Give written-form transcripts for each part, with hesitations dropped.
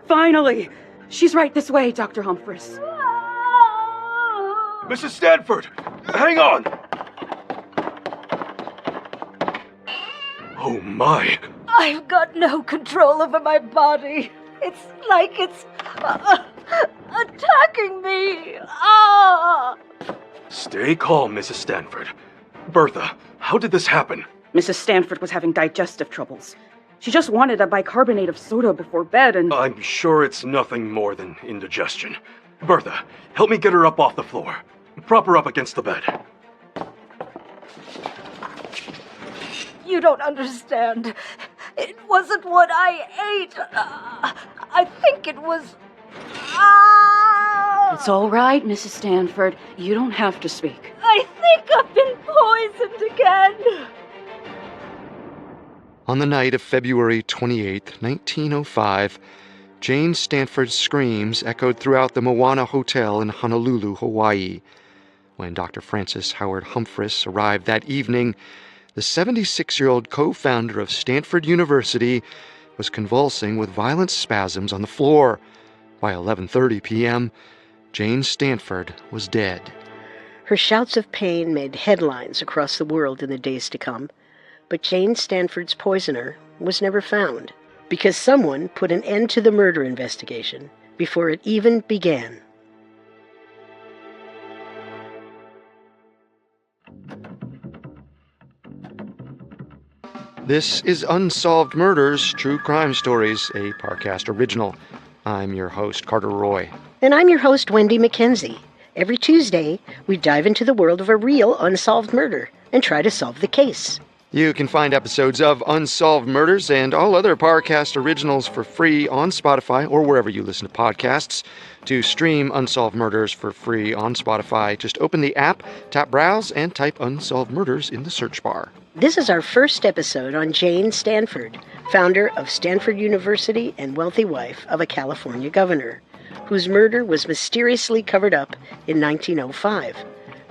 Finally! She's right this way, Dr. Humphreys. Mrs. Stanford, hang on! Oh my! I've got no control over my body. It's like it's attacking me. Ah! Stay calm, Mrs. Stanford. Bertha, how did this happen? Mrs. Stanford was having digestive troubles. She just wanted a bicarbonate of soda before bed and... I'm sure it's nothing more than indigestion. Bertha, help me get her up off the floor. Prop her up against the bed. You don't understand. It wasn't what I ate. I think it was... It's all right, Mrs. Stanford. You don't have to speak. I think I've been poisoned again. On the night of February 28, 1905, Jane Stanford's screams echoed throughout the Moana Hotel in Honolulu, Hawaii. When Dr. Francis Howard Humphreys arrived that evening, the 76-year-old co-founder of Stanford University was convulsing with violent spasms on the floor. By 11:30 p.m., Jane Stanford was dead. Her shouts of pain made headlines across the world in the days to come, but Jane Stanford's poisoner was never found because someone put an end to the murder investigation before it even began. This is Unsolved Murders, True Crime Stories, a Parcast original. I'm your host, Carter Roy. And I'm your host, Wendy McKenzie. Every Tuesday, we dive into the world of a real unsolved murder and try to solve the case. You can find episodes of Unsolved Murders and all other Parcast originals for free on Spotify or wherever you listen to podcasts. To stream Unsolved Murders for free on Spotify, just open the app, tap Browse, and type Unsolved Murders in the search bar. This is our first episode on Jane Stanford, founder of Stanford University and wealthy wife of a California governor, whose murder was mysteriously covered up in 1905.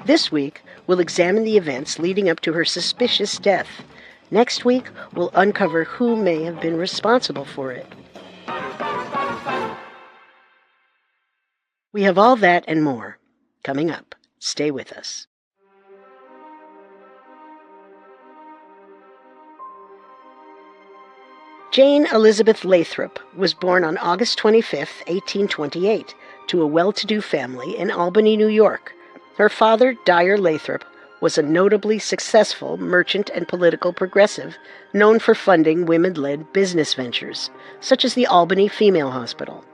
This week, we'll examine the events leading up to her suspicious death. Next week, we'll uncover who may have been responsible for it. We have all that and more coming up. Stay with us. Jane Elizabeth Lathrop was born on August 25, 1828, to a well-to-do family in Albany, New York. Her father, Dyer Lathrop, was a notably successful merchant and political progressive known for funding women-led business ventures, such as the Albany Female Hospital.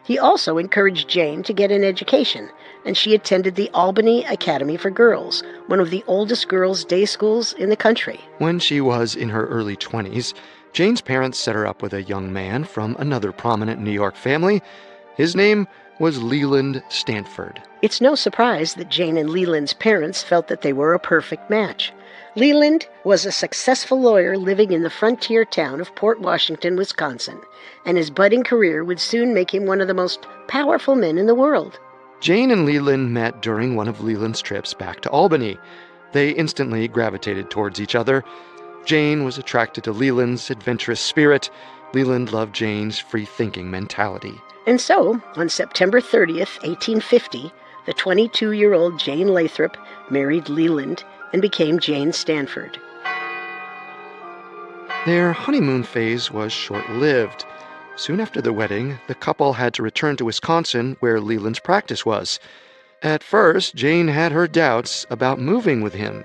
He also encouraged Jane to get an education, and she attended the Albany Academy for Girls, one of the oldest girls' day schools in the country. When she was in her early 20s, Jane's parents set her up with a young man from another prominent New York family. His name was Leland Stanford. It's no surprise that Jane and Leland's parents felt that they were a perfect match. Leland was a successful lawyer living in the frontier town of Port Washington, Wisconsin, and his budding career would soon make him one of the most powerful men in the world. Jane and Leland met during one of Leland's trips back to Albany. They instantly gravitated towards each other. Jane was attracted to Leland's adventurous spirit. Leland loved Jane's free-thinking mentality. And so, on September 30th, 1850, the 22-year-old Jane Lathrop married Leland and became Jane Stanford. Their honeymoon phase was short-lived. Soon after the wedding, the couple had to return to Wisconsin, where Leland's practice was. At first, Jane had her doubts about moving with him.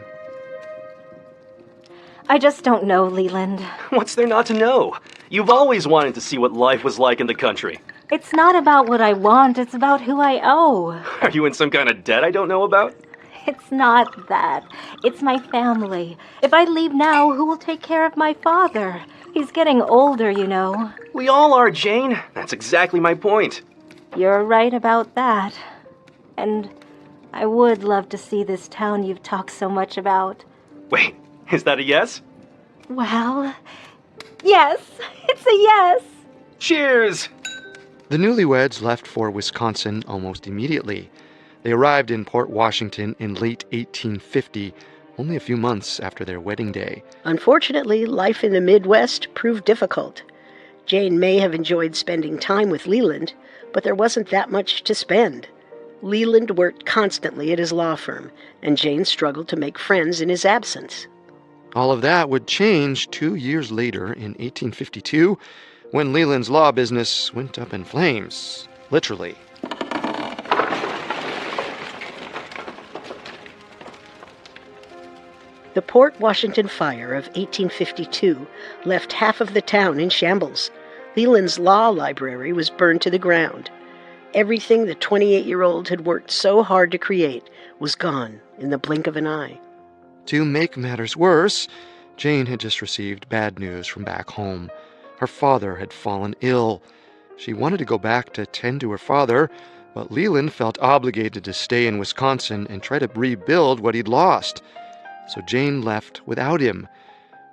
I just don't know, Leland. What's there not to know? You've always wanted to see what life was like in the country. It's not about what I want, it's about who I owe. Are you in some kind of debt I don't know about? It's not that. It's my family. If I leave now, who will take care of my father? He's getting older, you know. We all are, Jane. That's exactly my point. You're right about that. And I would love to see this town you've talked so much about. Wait, is that a yes? Well, yes. It's a yes. Cheers! The newlyweds left for Wisconsin almost immediately. They arrived in Port Washington in late 1850, only a few months after their wedding day. Unfortunately, life in the Midwest proved difficult. Jane may have enjoyed spending time with Leland, but there wasn't that much to spend. Leland worked constantly at his law firm, and Jane struggled to make friends in his absence. All of that would change 2 years later in 1852 when Leland's law business went up in flames, literally. The Port Washington fire of 1852 left half of the town in shambles. Leland's law library was burned to the ground. Everything the 28-year-old had worked so hard to create was gone in the blink of an eye. To make matters worse, Jane had just received bad news from back home. Her father had fallen ill. She wanted to go back to tend to her father, but Leland felt obligated to stay in Wisconsin and try to rebuild what he'd lost. So Jane left without him.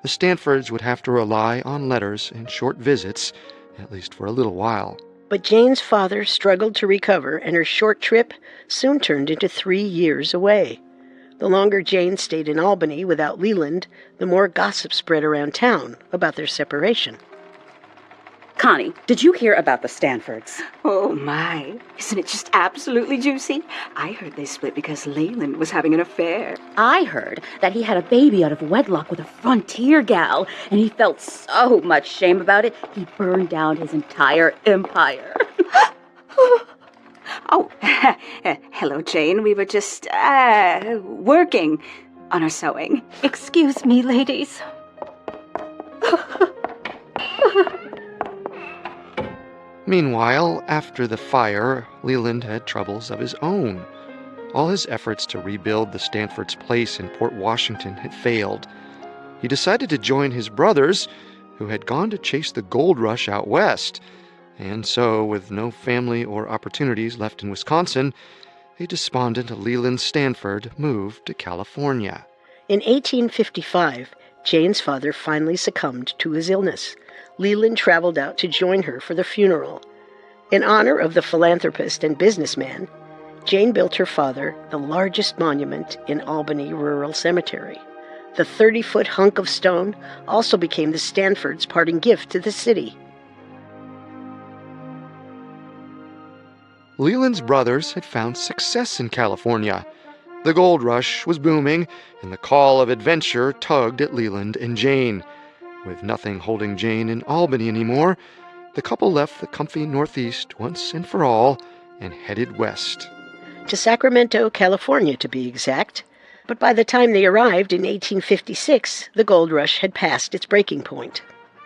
The Stanfords would have to rely on letters and short visits, at least for a little while. But Jane's father struggled to recover, and her short trip soon turned into 3 years away. The longer Jane stayed in Albany without Leland, the more gossip spread around town about their separation. Connie, did you hear about the Stanfords? Oh, my. Isn't it just absolutely juicy? I heard they split because Leland was having an affair. I heard that he had a baby out of wedlock with a frontier gal, and he felt so much shame about it, he burned down his entire empire. Oh, hello, Jane. We were just, working on our sewing. Excuse me, ladies. Meanwhile, after the fire, Leland had troubles of his own. All his efforts to rebuild the Stanfords' place in Port Washington had failed. He decided to join his brothers, who had gone to chase the gold rush out west. And so, with no family or opportunities left in Wisconsin, a despondent Leland Stanford moved to California. In 1855, Jane's father finally succumbed to his illness. Leland traveled out to join her for the funeral. In honor of the philanthropist and businessman, Jane built her father the largest monument in Albany Rural Cemetery. The 30-foot hunk of stone also became the Stanfords' parting gift to the city. Leland's brothers had found success in California. The gold rush was booming, and the call of adventure tugged at Leland and Jane. With nothing holding Jane in Albany anymore, the couple left the comfy Northeast once and for all and headed west. To Sacramento, California, to be exact. But by the time they arrived in 1856, the gold rush had passed its breaking point.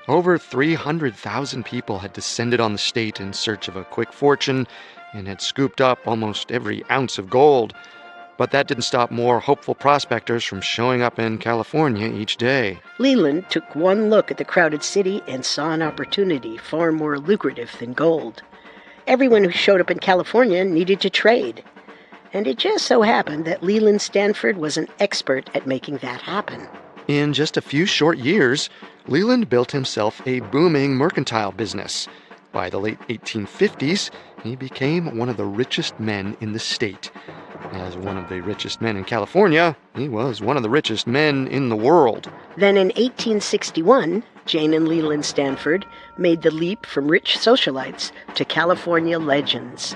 Over 300,000 people had descended on the state in search of a quick fortune and had scooped up almost every ounce of gold. But that didn't stop more hopeful prospectors from showing up in California each day. Leland took one look at the crowded city and saw an opportunity far more lucrative than gold. Everyone who showed up in California needed to trade. And it just so happened that Leland Stanford was an expert at making that happen. In just a few short years, Leland built himself a booming mercantile business. By the late 1850s, he became one of the richest men in the state. As one of the richest men in California, he was one of the richest men in the world. Then in 1861, Jane and Leland Stanford made the leap from rich socialites to California legends.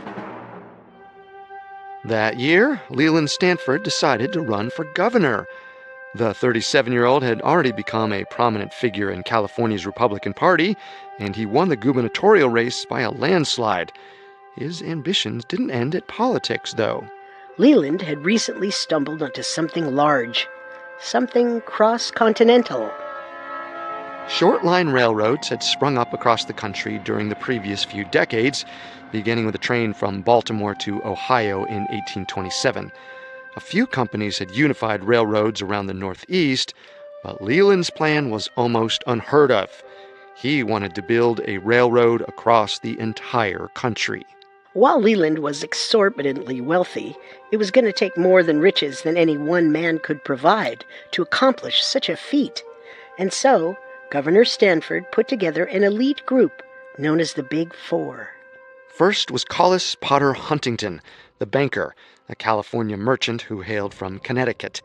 That year, Leland Stanford decided to run for governor. The 37-year-old had already become a prominent figure in California's Republican Party, and he won the gubernatorial race by a landslide. His ambitions didn't end at politics, though. Leland had recently stumbled onto something large, something cross-continental. Short-line railroads had sprung up across the country during the previous few decades, beginning with a train from Baltimore to Ohio in 1827. A few companies had unified railroads around the Northeast, but Leland's plan was almost unheard of. He wanted to build a railroad across the entire country. While Leland was exorbitantly wealthy, it was going to take more than riches than any one man could provide to accomplish such a feat. And so, Governor Stanford put together an elite group known as the Big Four. First was Collis Potter Huntington, the banker, a California merchant who hailed from Connecticut.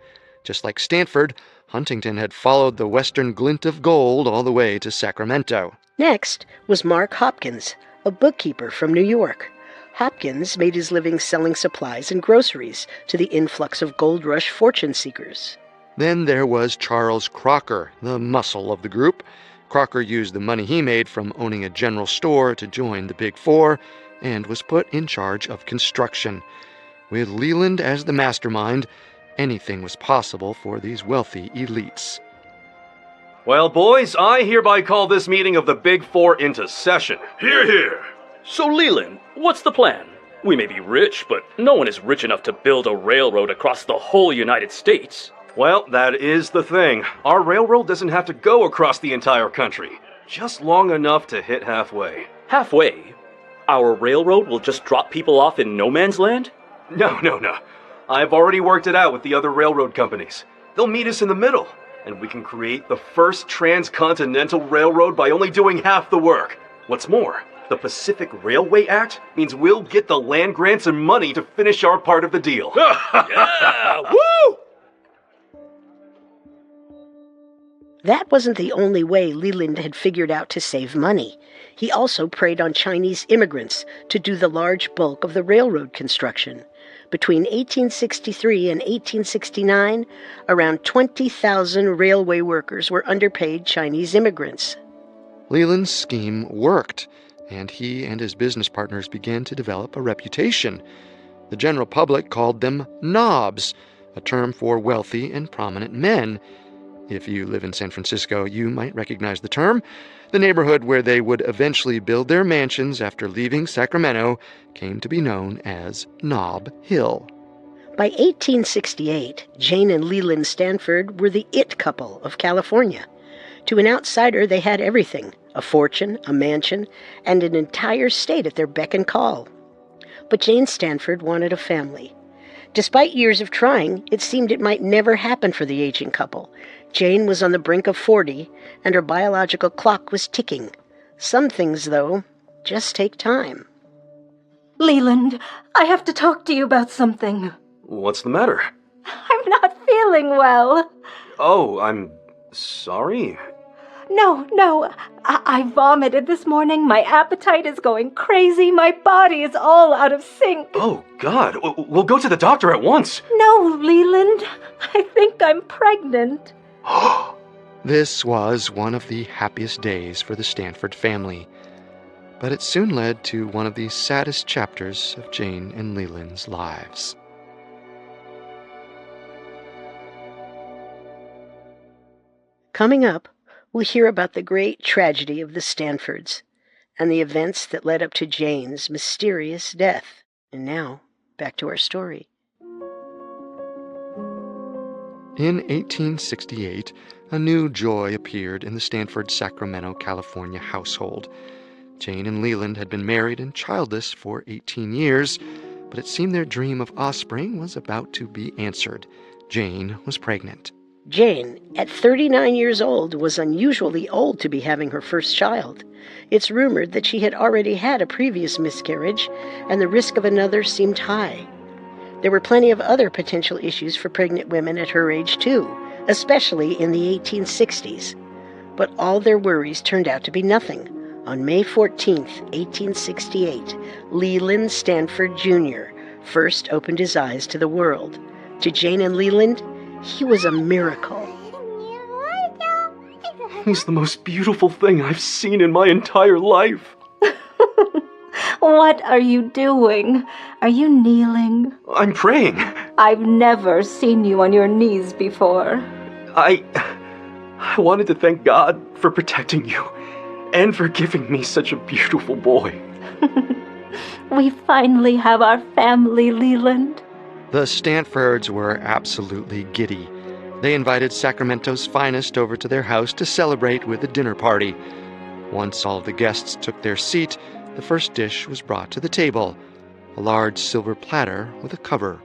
Just like Stanford, Huntington had followed the western glint of gold all the way to Sacramento. Next was Mark Hopkins, a bookkeeper from New York. Hopkins made his living selling supplies and groceries to the influx of gold rush fortune seekers. Then there was Charles Crocker, the muscle of the group. Crocker used the money he made from owning a general store to join the Big Four and was put in charge of construction. With Leland as the mastermind, anything was possible for these wealthy elites. Well, boys, I hereby call this meeting of the Big Four into session. Hear, hear. So, Leland, what's the plan? We may be rich, but no one is rich enough to build a railroad across the whole United States. Well, that is the thing. Our railroad doesn't have to go across the entire country. Just long enough to hit halfway. Halfway? Our railroad will just drop people off in no man's land? No. I've already worked it out with the other railroad companies. They'll meet us in the middle, and we can create the first transcontinental railroad by only doing half the work. What's more, the Pacific Railway Act means we'll get the land grants and money to finish our part of the deal. Yeah! Woo! That wasn't the only way Leland had figured out to save money. He also preyed on Chinese immigrants to do the large bulk of the railroad construction. Between 1863 and 1869, around 20,000 railway workers were underpaid Chinese immigrants. Leland's scheme worked, and he and his business partners began to develop a reputation. The general public called them knobs, a term for wealthy and prominent men. If you live in San Francisco, you might recognize the term. The neighborhood where they would eventually build their mansions after leaving Sacramento came to be known as Nob Hill. By 1868, Jane and Leland Stanford were the it couple of California. To an outsider, they had everything: a fortune, a mansion, and an entire state at their beck and call. But Jane Stanford wanted a family. Despite years of trying, it seemed it might never happen for the aging couple. Jane was on the brink of 40, and her biological clock was ticking. Some things, though, just take time. Leland, I have to talk to you about something. What's the matter? I'm not feeling well. Oh, I'm sorry. No. I vomited this morning. My appetite is going crazy. My body is all out of sync. Oh, God. We'll go to the doctor at once. No, Leland. I think I'm pregnant. This was one of the happiest days for the Stanford family, but it soon led to one of the saddest chapters of Jane and Leland's lives. Coming up, we'll hear about the great tragedy of the Stanfords and the events that led up to Jane's mysterious death. And now, back to our story. In 1868, a new joy appeared in the Stanford-Sacramento, California household. Jane and Leland had been married and childless for 18 years, but it seemed their dream of offspring was about to be answered. Jane was pregnant. Jane, at 39 years old, was unusually old to be having her first child. It's rumored that she had already had a previous miscarriage, and the risk of another seemed high. There were plenty of other potential issues for pregnant women at her age, too, especially in the 1860s. But all their worries turned out to be nothing. On May 14, 1868, Leland Stanford, Jr. first opened his eyes to the world. To Jane and Leland, he was a miracle. He's the most beautiful thing I've seen in my entire life. What are you doing? Are you kneeling? I'm praying. I've never seen you on your knees before. I wanted to thank God for protecting you and for giving me such a beautiful boy. We finally have our family, Leland. The Stanfords were absolutely giddy. They invited Sacramento's finest over to their house to celebrate with a dinner party. Once all the guests took their seat, the first dish was brought to the table, a large silver platter with a cover.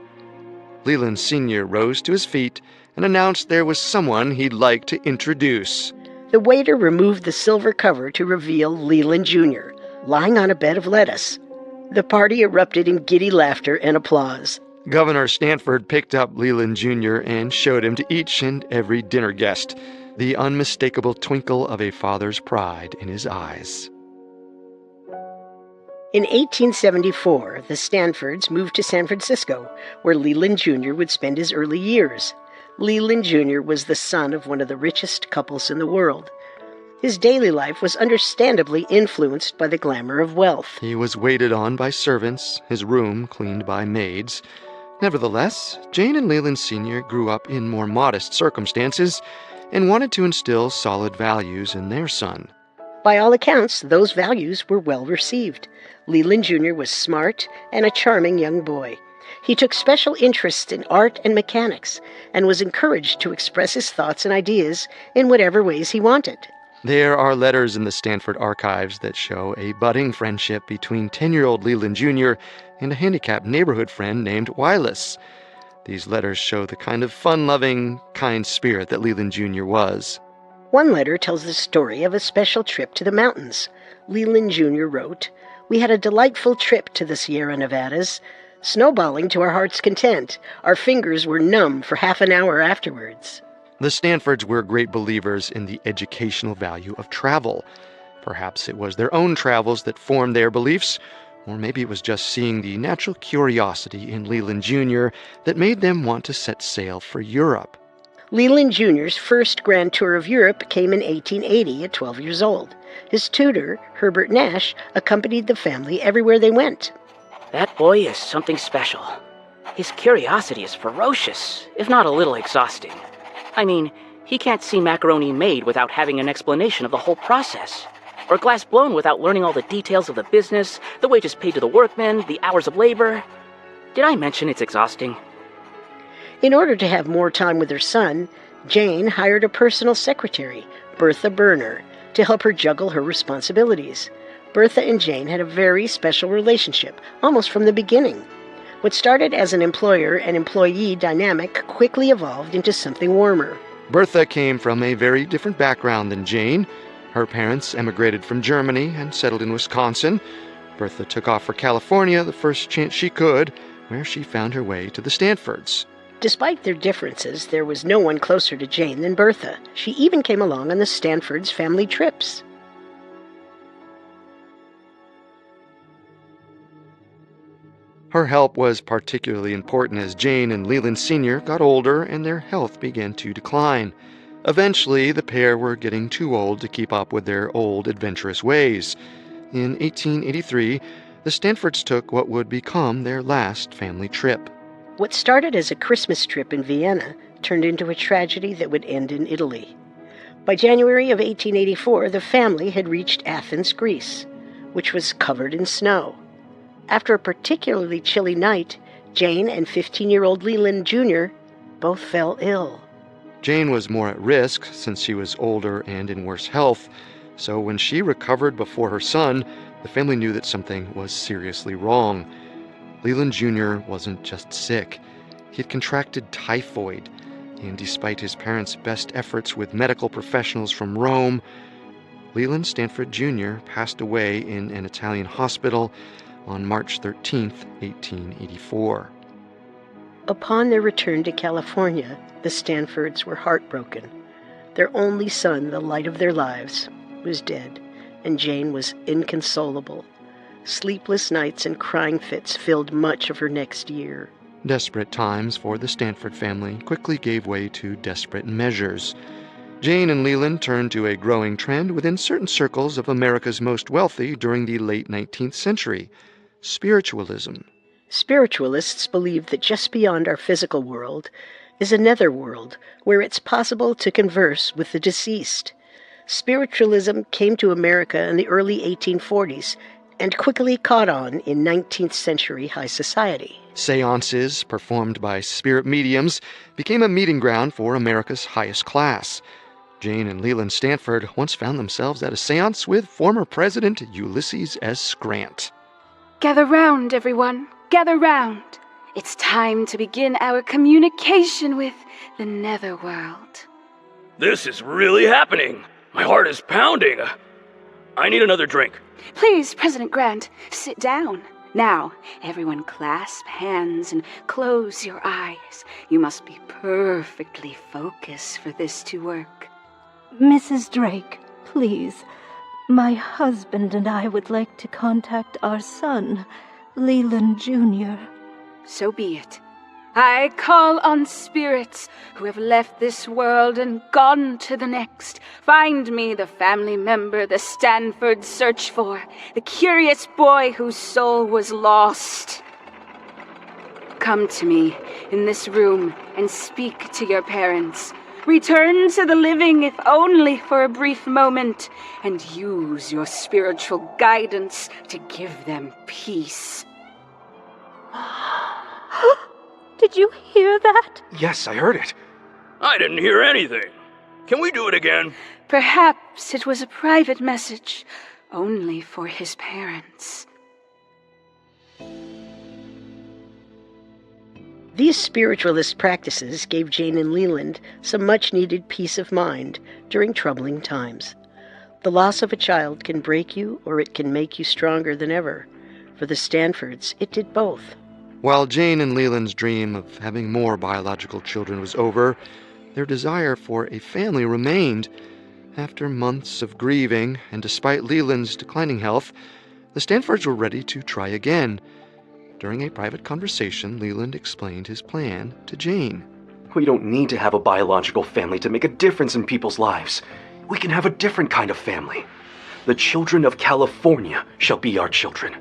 Leland Sr. rose to his feet and announced there was someone he'd like to introduce. The waiter removed the silver cover to reveal Leland Jr., lying on a bed of lettuce. The party erupted in giddy laughter and applause. Governor Stanford picked up Leland Jr. and showed him to each and every dinner guest, the unmistakable twinkle of a father's pride in his eyes. In 1874, the Stanfords moved to San Francisco, where Leland Jr. would spend his early years. Leland Jr. was the son of one of the richest couples in the world. His daily life was understandably influenced by the glamour of wealth. He was waited on by servants, his room cleaned by maids. Nevertheless, Jane and Leland Sr. grew up in more modest circumstances and wanted to instill solid values in their son. By all accounts, those values were well received. Leland Jr. was smart and a charming young boy. He took special interest in art and mechanics and was encouraged to express his thoughts and ideas in whatever ways he wanted. There are letters in the Stanford archives that show a budding friendship between 10-year-old Leland Jr. and a handicapped neighborhood friend named Wylis. These letters show the kind of fun-loving, kind spirit that Leland Jr. was. One letter tells the story of a special trip to the mountains. Leland Jr. wrote, "We had a delightful trip to the Sierra Nevadas, snowballing to our heart's content. Our fingers were numb for half an hour afterwards." The Stanfords were great believers in the educational value of travel. Perhaps it was their own travels that formed their beliefs, or maybe it was just seeing the natural curiosity in Leland Jr. that made them want to set sail for Europe. Leland Jr.'s first grand tour of Europe came in 1880 at 12 years old. His tutor, Herbert Nash, accompanied the family everywhere they went. That boy is something special. His curiosity is ferocious, if not a little exhausting. I mean, he can't see macaroni made without having an explanation of the whole process, or glass blown without learning all the details of the business, the wages paid to the workmen, the hours of labor. Did I mention it's exhausting? In order to have more time with her son, Jane hired a personal secretary, Bertha Berner, to help her juggle her responsibilities. Bertha and Jane had a very special relationship, almost from the beginning. What started as an employer and employee dynamic quickly evolved into something warmer. Bertha came from a very different background than Jane. Her parents emigrated from Germany and settled in Wisconsin. Bertha took off for California the first chance she could, where she found her way to the Stanfords. Despite their differences, there was no one closer to Jane than Bertha. She even came along on the Stanfords' family trips. Her help was particularly important as Jane and Leland Sr. got older and their health began to decline. Eventually, the pair were getting too old to keep up with their old adventurous ways. In 1883, the Stanfords took what would become their last family trip. What started as a Christmas trip in Vienna turned into a tragedy that would end in Italy. By January of 1884, the family had reached Athens, Greece, which was covered in snow. After a particularly chilly night, Jane and 15-year-old Leland Jr. both fell ill. Jane was more at risk since she was older and in worse health, so when she recovered before her son, the family knew that something was seriously wrong. Leland Jr. wasn't just sick. He had contracted typhoid, and despite his parents' best efforts with medical professionals from Rome, Leland Stanford Jr. passed away in an Italian hospital on March 13, 1884. Upon their return to California, the Stanfords were heartbroken. Their only son, the light of their lives, was dead, and Jane was inconsolable. Sleepless nights and crying fits filled much of her next year. Desperate times for the Stanford family quickly gave way to desperate measures. Jane and Leland turned to a growing trend within certain circles of America's most wealthy during the late 19th century: spiritualism. Spiritualists believed that just beyond our physical world is a nether world where it's possible to converse with the deceased. Spiritualism came to America in the early 1840s and quickly caught on in 19th century high society. Seances, performed by spirit mediums, became a meeting ground for America's highest class. Jane and Leland Stanford once found themselves at a seance with former President Ulysses S. Grant. Gather round, everyone. Gather round. It's time to begin our communication with the netherworld. This is really happening. My heart is pounding. I need another drink. Please, President Grant, sit down. Now, everyone clasp hands and close your eyes. You must be perfectly focused for this to work. Mrs. Drake, please. My husband and I would like to contact our son, Leland Jr. So be it. I call on spirits who have left this world and gone to the next. Find me the family member the Stanfords search for, the curious boy whose soul was lost. Come to me in this room and speak to your parents. Return to the living, if only for a brief moment, and use your spiritual guidance to give them peace. Did you hear that? Yes, I heard it. I didn't hear anything. Can we do it again? Perhaps it was a private message, only for his parents. These spiritualist practices gave Jane and Leland some much-needed peace of mind during troubling times. The loss of a child can break you, or it can make you stronger than ever. For the Stanfords, it did both. While Jane and Leland's dream of having more biological children was over, their desire for a family remained. After months of grieving, and despite Leland's declining health, the Stanfords were ready to try again. During a private conversation, Leland explained his plan to Jane. We don't need to have a biological family to make a difference in people's lives. We can have a different kind of family. The children of California shall be our children.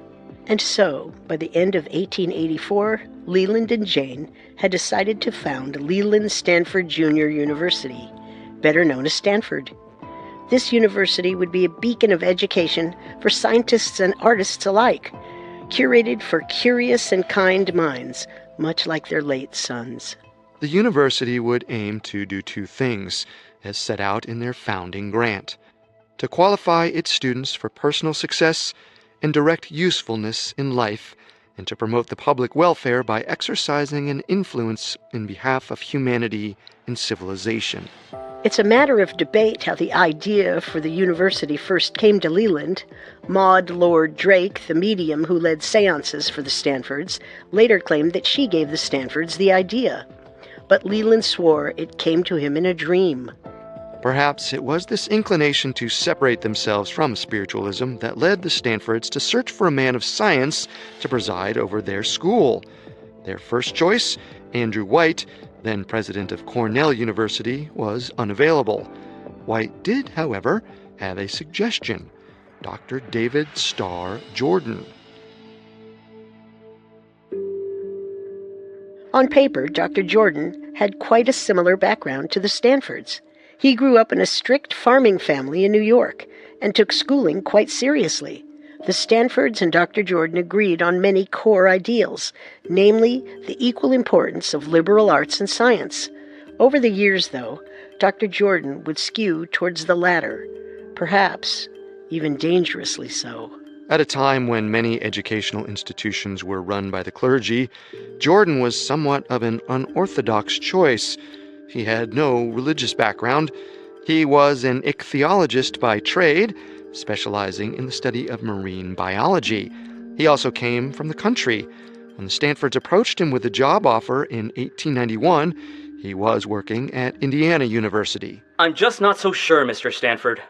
And so, by the end of 1884, Leland and Jane had decided to found Leland Stanford Jr. University, better known as Stanford. This university would be a beacon of education for scientists and artists alike, curated for curious and kind minds, much like their late sons. The university would aim to do two things, as set out in their founding grant: to qualify its students for personal success and direct usefulness in life, and to promote the public welfare by exercising an influence in behalf of humanity and civilization. It's a matter of debate how the idea for the university first came to Leland. Maud Lord Drake, the medium who led seances for the Stanfords, later claimed that she gave the Stanfords the idea. But Leland swore it came to him in a dream. Perhaps it was this inclination to separate themselves from spiritualism that led the Stanfords to search for a man of science to preside over their school. Their first choice, Andrew White, then president of Cornell University, was unavailable. White did, however, have a suggestion: Dr. David Starr Jordan. On paper, Dr. Jordan had quite a similar background to the Stanfords. He grew up in a strict farming family in New York and took schooling quite seriously. The Stanfords and Dr. Jordan agreed on many core ideals, namely the equal importance of liberal arts and science. Over the years, though, Dr. Jordan would skew towards the latter, perhaps even dangerously so. At a time when many educational institutions were run by the clergy, Jordan was somewhat of an unorthodox choice. He had no religious background. He was an ichthyologist by trade, specializing in the study of marine biology. He also came from the country. When the Stanfords approached him with a job offer in 1891, he was working at Indiana University. I'm just not so sure, Mr. Stanford.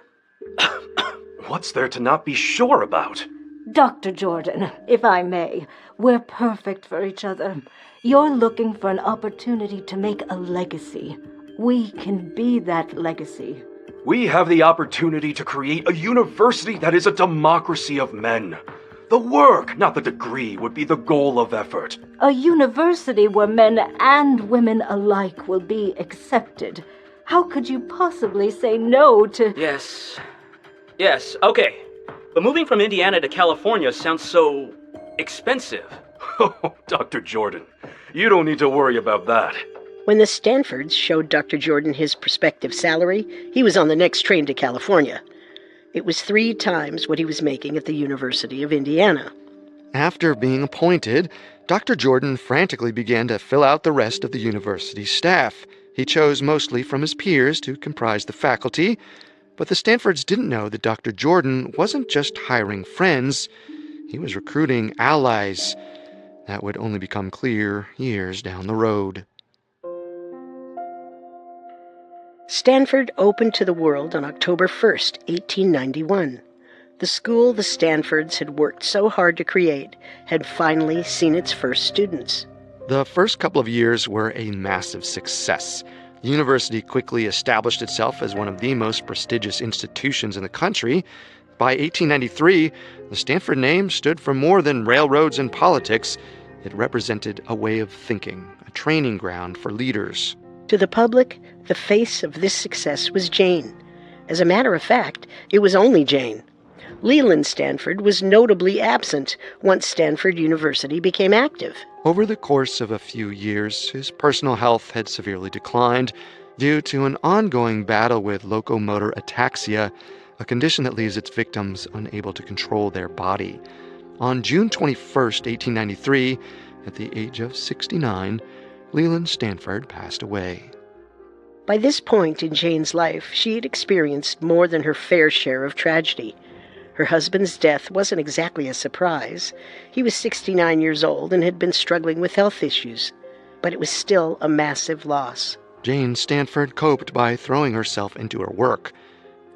What's there to not be sure about? Dr. Jordan, if I may, we're perfect for each other. You're looking for an opportunity to make a legacy. We can be that legacy. We have the opportunity to create a university that is a democracy of men. The work, not the degree, would be the goal of effort. A university where men and women alike will be accepted. How could you possibly say no to... Yes, okay. But moving from Indiana to California sounds so expensive. Oh, Dr. Jordan, you don't need to worry about that. When the Stanfords showed Dr. Jordan his prospective salary, he was on the next train to California. It was 3 times what he was making at the University of Indiana. After being appointed, Dr. Jordan frantically began to fill out the rest of the university staff. He chose mostly from his peers to comprise the faculty, but the Stanfords didn't know that Dr. Jordan wasn't just hiring friends. he was recruiting allies. That would only become clear years down the road. Stanford opened to the world on October 1st, 1891. The school the Stanfords had worked so hard to create had finally seen its first students. The first couple of years were a massive success. The university quickly established itself as one of the most prestigious institutions in the country. By 1893, the Stanford name stood for more than railroads and politics. It represented a way of thinking, a training ground for leaders. To the public, the face of this success was Jane. As a matter of fact, it was only Jane. Leland Stanford was notably absent once Stanford University became active. Over the course of a few years, his personal health had severely declined due to an ongoing battle with locomotor ataxia, a condition that leaves its victims unable to control their body. On June 21st, 1893, at the age of 69, Leland Stanford passed away. By this point in Jane's life, she had experienced more than her fair share of tragedy. Her husband's death wasn't exactly a surprise. He was 69 years old and had been struggling with health issues, but it was still a massive loss. Jane Stanford coped by throwing herself into her work.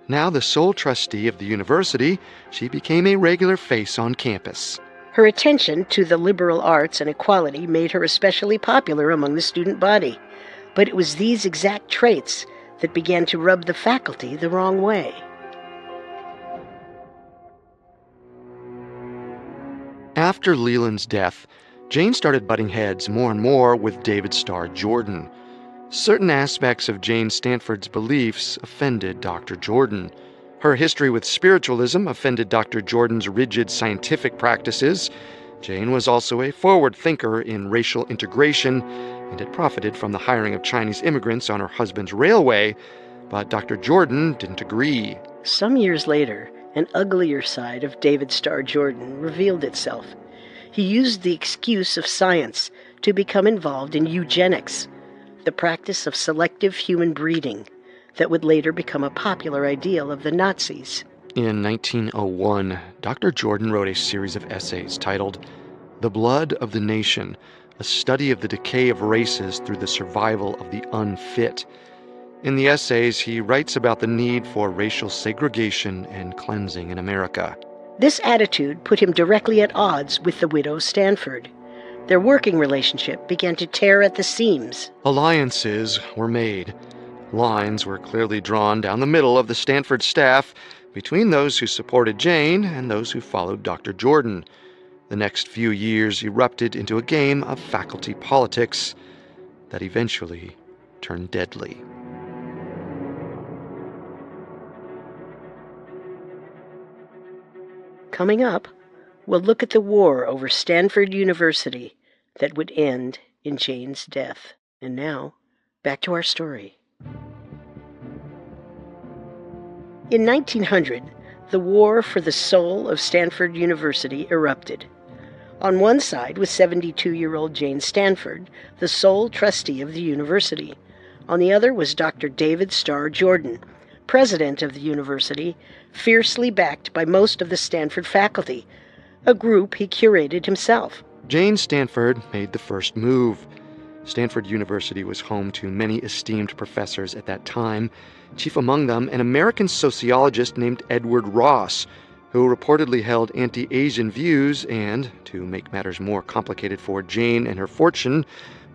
Now the sole trustee of the university, she became a regular face on campus. Her attention to the liberal arts and equality made her especially popular among the student body. But it was these exact traits that began to rub the faculty the wrong way. After Leland's death, Jane started butting heads more and more with David Starr Jordan. Certain aspects of Jane Stanford's beliefs offended Dr. Jordan. Her history with spiritualism offended Dr. Jordan's rigid scientific practices. Jane was also a forward thinker in racial integration and had profited from the hiring of Chinese immigrants on her husband's railway, but Dr. Jordan didn't agree. Some years later, an uglier side of David Starr Jordan revealed itself. He used the excuse of science to become involved in eugenics, the practice of selective human breeding that would later become a popular ideal of the Nazis. In 1901, Dr. Jordan wrote a series of essays titled The Blood of the Nation, a study of the decay of races through the survival of the unfit. In the essays, he writes about the need for racial segregation and cleansing in America. This attitude put him directly at odds with the widow Stanford. Their working relationship began to tear at the seams. Alliances were made. Lines were clearly drawn down the middle of the Stanford staff between those who supported Jane and those who followed Dr. Jordan. The next few years erupted into a game of faculty politics that eventually turned deadly. Coming up, we'll look at the war over Stanford University that would end in Jane's death. And now, back to our story. In 1900, the war for the soul of Stanford University erupted. On one side was 72-year-old Jane Stanford, the sole trustee of the university. On the other was Dr. David Starr Jordan, president of the university, fiercely backed by most of the Stanford faculty, a group he curated himself. Jane Stanford made the first move. Stanford University was home to many esteemed professors at that time, chief among them an American sociologist named Edward Ross, who reportedly held anti-Asian views and, to make matters more complicated for Jane and her fortune,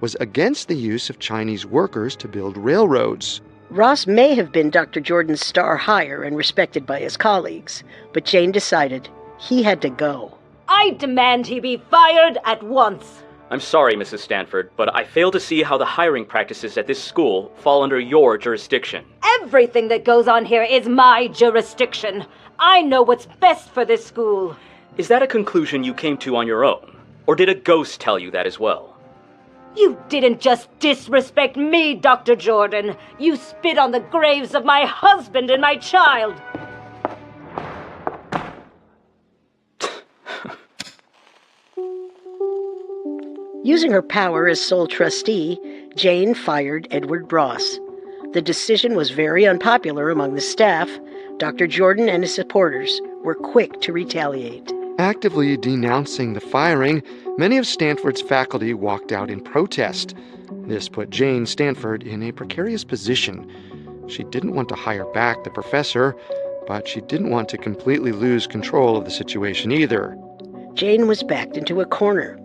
was against the use of Chinese workers to build railroads. Ross may have been Dr. Jordan's star hire and respected by his colleagues, but Jane decided he had to go. I demand he be fired at once. I'm sorry, Mrs. Stanford, but I fail to see how the hiring practices at this school fall under your jurisdiction. Everything that goes on here is my jurisdiction. I know what's best for this school. Is that a conclusion you came to on your own? Or did a ghost tell you that as well? You didn't just disrespect me, Dr. Jordan. You spit on the graves of my husband and my child. Using her power as sole trustee, Jane fired Edward Ross. The decision was very unpopular among the staff. Dr. Jordan and his supporters were quick to retaliate. Actively denouncing the firing, many of Stanford's faculty walked out in protest. This put Jane Stanford in a precarious position. She didn't want to hire back the professor, but she didn't want to completely lose control of the situation either. Jane was backed into a corner.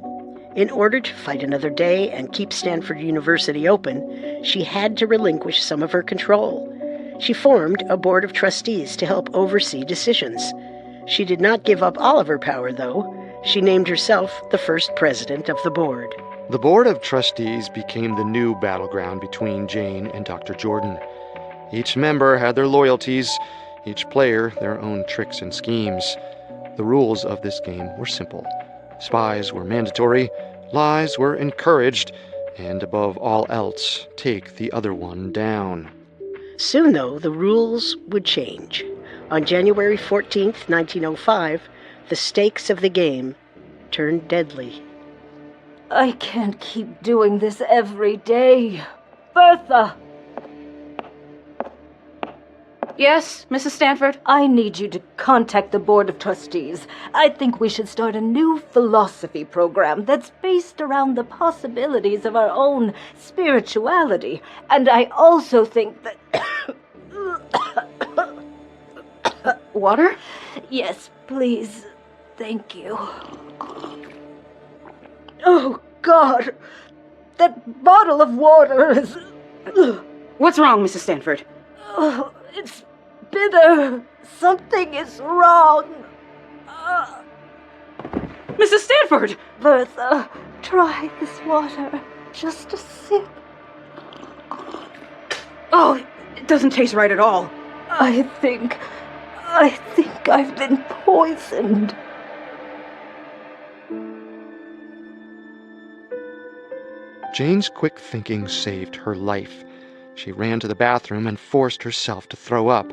In order to fight another day and keep Stanford University open, she had to relinquish some of her control. She formed a board of trustees to help oversee decisions. She did not give up all of her power, though. She named herself the first president of the board. The board of trustees became the new battleground between Jane and Dr. Jordan. Each member had their loyalties, each player their own tricks and schemes. The rules of this game were simple. Spies were mandatory, lies were encouraged, and above all else, take the other one down. Soon, though, the rules would change. On January 14th, 1905, the stakes of the game turned deadly. I can't keep doing this every day. Bertha! Yes, Mrs. Stanford? I need you to contact the Board of Trustees. I think we should start a new philosophy program that's based around the possibilities of our own spirituality. And I also think that... Water? Yes, please. Thank you. Oh, God! That bottle of water is... What's wrong, Mrs. Stanford? Oh, it's bitter. Something is wrong. Mrs. Stanford! Bertha, try this water. Just a sip. Oh, it doesn't taste right at all. I think I've been poisoned. Jane's quick thinking saved her life. She ran to the bathroom and forced herself to throw up.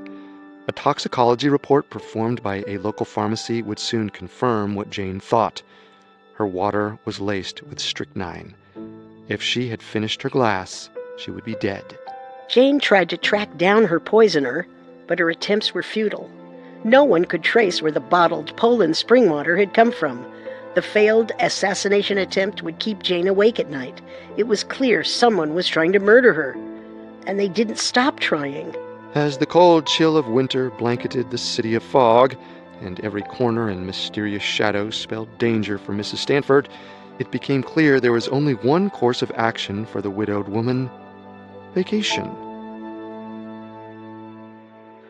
A toxicology report performed by a local pharmacy would soon confirm what Jane thought. Her water was laced with strychnine. If she had finished her glass, she would be dead. Jane tried to track down her poisoner, but her attempts were futile. No one could trace where the bottled Poland spring water had come from. The failed assassination attempt would keep Jane awake at night. It was clear someone was trying to murder her. And they didn't stop trying. As the cold chill of winter blanketed the city of fog, and every corner and mysterious shadow spelled danger for Mrs. Stanford, it became clear there was only one course of action for the widowed woman: vacation.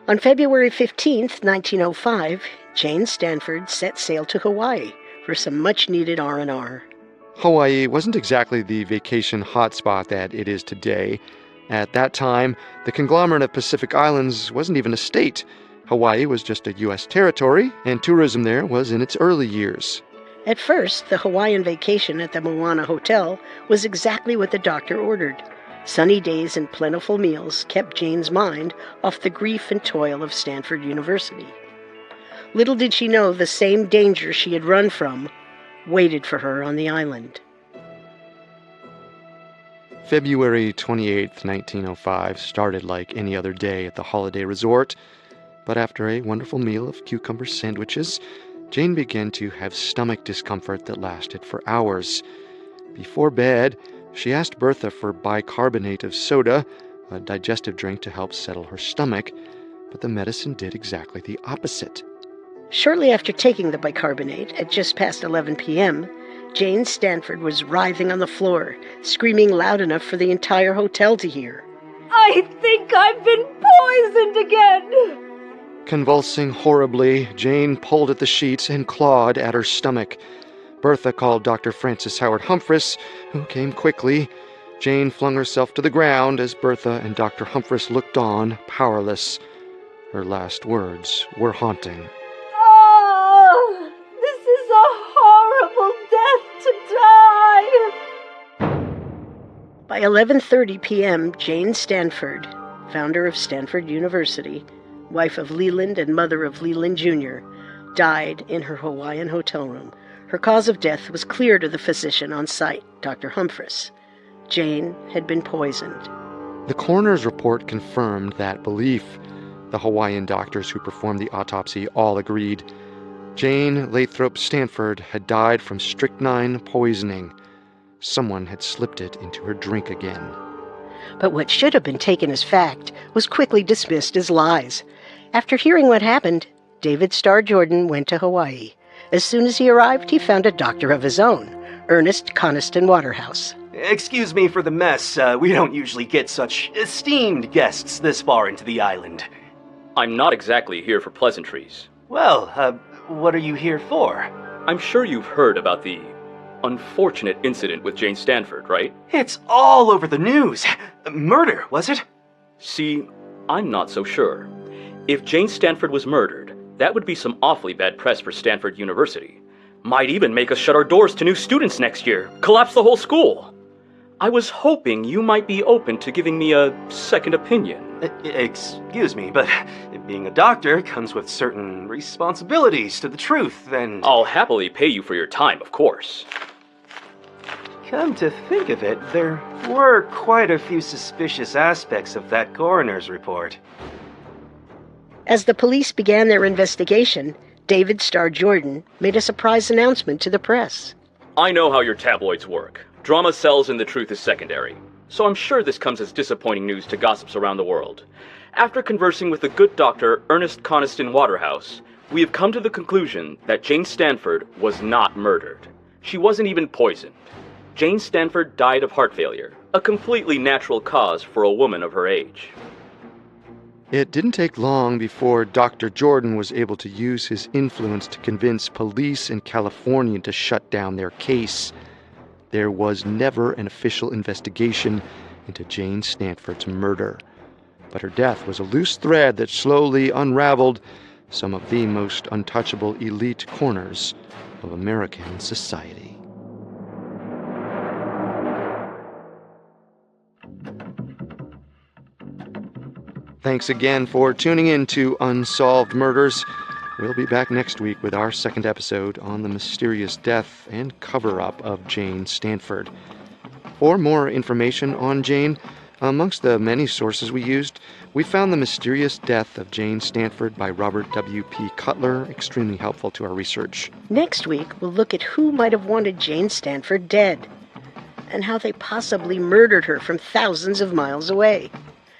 On February 15th, 1905, Jane Stanford set sail to Hawaii for some much-needed R&R. Hawaii wasn't exactly the vacation hotspot that it is today. At that time, the conglomerate of Pacific Islands wasn't even a state. Hawaii was just a U.S. territory, and tourism there was in its early years. At first, the Hawaiian vacation at the Moana Hotel was exactly what the doctor ordered. Sunny days and plentiful meals kept Jane's mind off the grief and toil of Stanford University. Little did she know the same danger she had run from waited for her on the island. February 28, 1905 started like any other day at the holiday resort, but after a wonderful meal of cucumber sandwiches, Jane began to have stomach discomfort that lasted for hours. Before bed, she asked Bertha for bicarbonate of soda, a digestive drink to help settle her stomach, but the medicine did exactly the opposite. Shortly after taking the bicarbonate, at just past 11 p.m., Jane Stanford was writhing on the floor, screaming loud enough for the entire hotel to hear. I think I've been poisoned again! Convulsing horribly, Jane pulled at the sheets and clawed at her stomach. Bertha called Dr. Francis Howard Humphreys, who came quickly. Jane flung herself to the ground as Bertha and Dr. Humphreys looked on, powerless. Her last words were haunting. Oh, this is a horrible death to die! By 11:30 p.m., Jane Stanford, founder of Stanford University, wife of Leland and mother of Leland Jr., died in her Hawaiian hotel room. Her cause of death was clear to the physician on site, Dr. Humphreys. Jane had been poisoned. The coroner's report confirmed that belief. The Hawaiian doctors who performed the autopsy all agreed. Jane Lathrop Stanford had died from strychnine poisoning. Someone had slipped it into her drink again. But what should have been taken as fact was quickly dismissed as lies. After hearing what happened, David Starr Jordan went to Hawaii. As soon as he arrived, he found a doctor of his own, Ernest Coniston Waterhouse. Excuse me for the mess. We don't usually get such esteemed guests this far into the island. I'm not exactly here for pleasantries. Well, what are you here for? I'm sure you've heard about the unfortunate incident with Jane Stanford, right? It's all over the news. Murder, was it? See, I'm not so sure. If Jane Stanford was murdered, that would be some awfully bad press for Stanford University. Might even make us shut our doors to new students next year, collapse the whole school. I was hoping you might be open to giving me a second opinion. Excuse me, but being a doctor comes with certain responsibilities to the truth, and... I'll happily pay you for your time, of course. Come to think of it, there were quite a few suspicious aspects of that coroner's report. As the police began their investigation, David Starr Jordan made a surprise announcement to the press. I know how your tabloids work. Drama sells and the truth is secondary. So I'm sure this comes as disappointing news to gossips around the world. After conversing with the good doctor Ernest Coniston Waterhouse, we have come to the conclusion that Jane Stanford was not murdered. She wasn't even poisoned. Jane Stanford died of heart failure, a completely natural cause for a woman of her age. It didn't take long before Dr. Jordan was able to use his influence to convince police in California to shut down their case. There was never an official investigation into Jane Stanford's murder, but her death was a loose thread that slowly unraveled some of the most untouchable elite corners of American society. Thanks again for tuning in to Unsolved Murders. We'll be back next week with our second episode on the mysterious death and cover-up of Jane Stanford. For more information on Jane, amongst the many sources we used, we found The Mysterious Death of Jane Stanford by Robert W.P. Cutler extremely helpful to our research. Next week, we'll look at who might have wanted Jane Stanford dead, and how they possibly murdered her from thousands of miles away.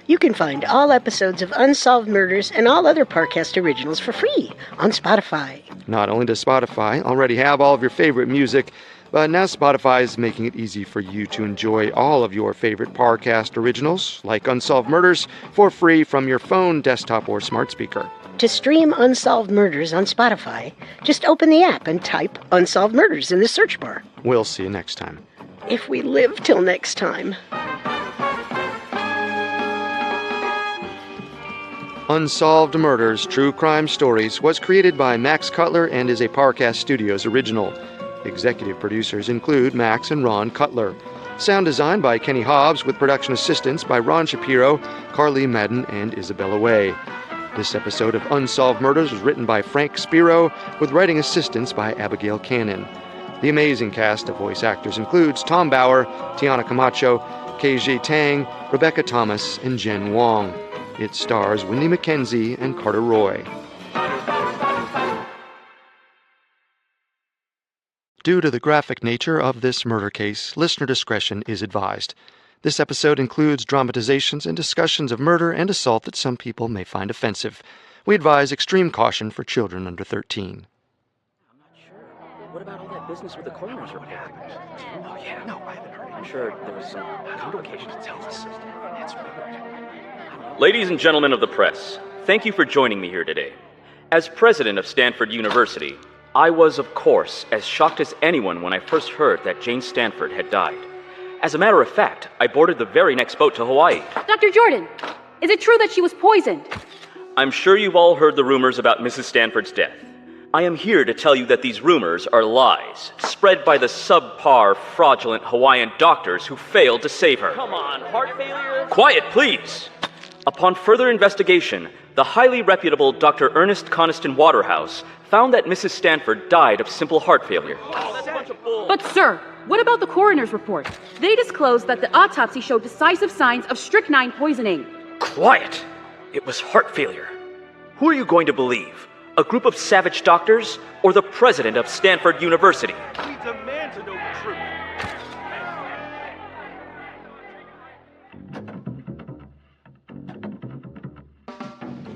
You can find all episodes of Unsolved Murders and all other Parcast originals for free on Spotify. Not only does Spotify already have all of your favorite music, but now Spotify is making it easy for you to enjoy all of your favorite Parcast originals, like Unsolved Murders, for free from your phone, desktop, or smart speaker. To stream Unsolved Murders on Spotify, just open the app and type Unsolved Murders in the search bar. We'll see you next time. If we live till next time. Unsolved Murders, True Crime Stories was created by Max Cutler and is a Parcast Studios original. Executive producers include Max and Ron Cutler. Sound design by Kenny Hobbs with production assistance by Ron Shapiro, Carly Madden, and Isabella Way. This episode of Unsolved Murders was written by Frank Spiro with writing assistance by Abigail Cannon. The amazing cast of voice actors includes Tom Bauer, Tiana Camacho, KJ Tang, Rebecca Thomas, and Jen Wong. It stars Wendy McKenzie and Carter Roy. Due to the graphic nature of this murder case, listener discretion is advised. This episode includes dramatizations and discussions of murder and assault that some people may find offensive. We advise extreme caution for children under 13. I'm not sure. What about all that business with the coroner's report? Oh, yeah, no, I haven't heard. I'm sure there was some complications. Tell us. It's weird. Ladies and gentlemen of the press, thank you for joining me here today. As president of Stanford University, I was, of course, as shocked as anyone when I first heard that Jane Stanford had died. As a matter of fact, I boarded the very next boat to Hawaii. Dr. Jordan, is it true that she was poisoned? I'm sure you've all heard the rumors about Mrs. Stanford's death. I am here to tell you that these rumors are lies, spread by the subpar, fraudulent Hawaiian doctors who failed to save her. Come on, heart failure? Quiet, please! Upon further investigation, the highly reputable Dr. Ernest Coniston Waterhouse found that Mrs. Stanford died of simple heart failure. But sir, what about the coroner's report? They disclosed that the autopsy showed decisive signs of strychnine poisoning. Quiet! It was heart failure. Who are you going to believe? A group of savage doctors? Or the president of Stanford University? We demand to know the truth.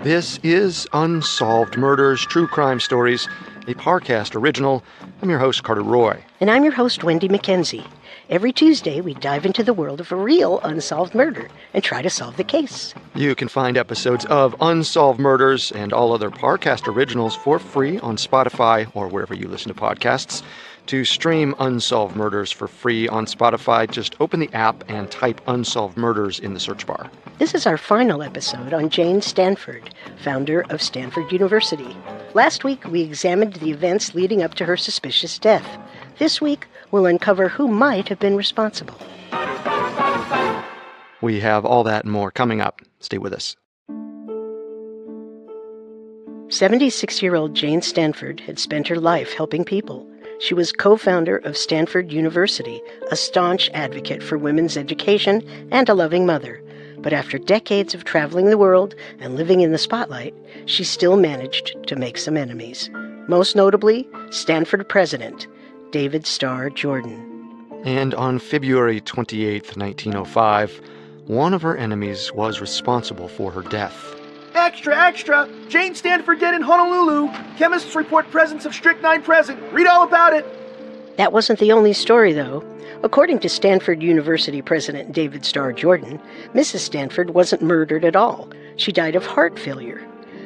This is Unsolved Murders, True Crime Stories, a Parcast original. I'm your host, Carter Roy. And I'm your host, Wendy McKenzie. Every Tuesday, we dive into the world of a real unsolved murder and try to solve the case. You can find episodes of Unsolved Murders and all other Parcast originals for free on Spotify or wherever you listen to podcasts. To stream Unsolved Murders for free on Spotify, just open the app and type Unsolved Murders in the search bar. This is our final episode on Jane Stanford, founder of Stanford University. Last week, we examined the events leading up to her suspicious death. This week, we'll uncover who might have been responsible. We have all that and more coming up. Stay with us. 76-year-old Jane Stanford had spent her life helping people. She was co-founder of Stanford University, a staunch advocate for women's education and a loving mother. But after decades of traveling the world and living in the spotlight, she still managed to make some enemies. Most notably, Stanford president David Starr Jordan. And on February 28, 1905, one of her enemies was responsible for her death. Extra, extra! Jane Stanford dead in Honolulu. Chemists report presence of strychnine present. Read all about it. That wasn't the only story, though. According to Stanford University President David Starr Jordan, Mrs. Stanford wasn't murdered at all. She died of heart failure.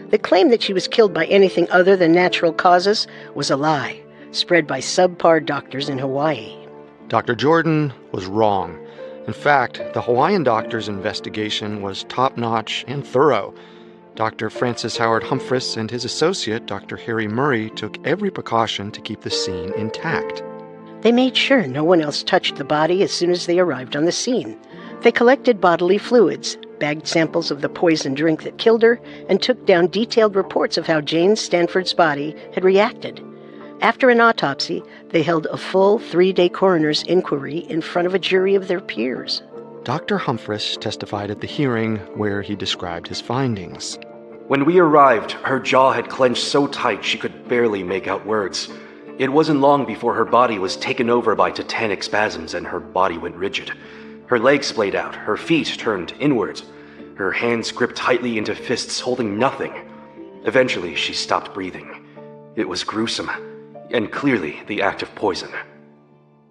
The claim that she was killed by anything other than natural causes was a lie, spread by subpar doctors in Hawaii. Dr. Jordan was wrong. In fact, the Hawaiian doctor's investigation was top-notch and thorough. Dr. Francis Howard Humphreys and his associate, Dr. Harry Murray, took every precaution to keep the scene intact. They made sure no one else touched the body as soon as they arrived on the scene. They collected bodily fluids, bagged samples of the poison drink that killed her, and took down detailed reports of how Jane Stanford's body had reacted. After an autopsy, they held a full 3-day coroner's inquiry in front of a jury of their peers. Dr. Humphreys testified at the hearing where he described his findings. When we arrived, her jaw had clenched so tight she could barely make out words. It wasn't long before her body was taken over by tetanic spasms and her body went rigid. Her legs splayed out, her feet turned inwards, her hands gripped tightly into fists holding nothing. Eventually, she stopped breathing. It was gruesome, and clearly the act of poison.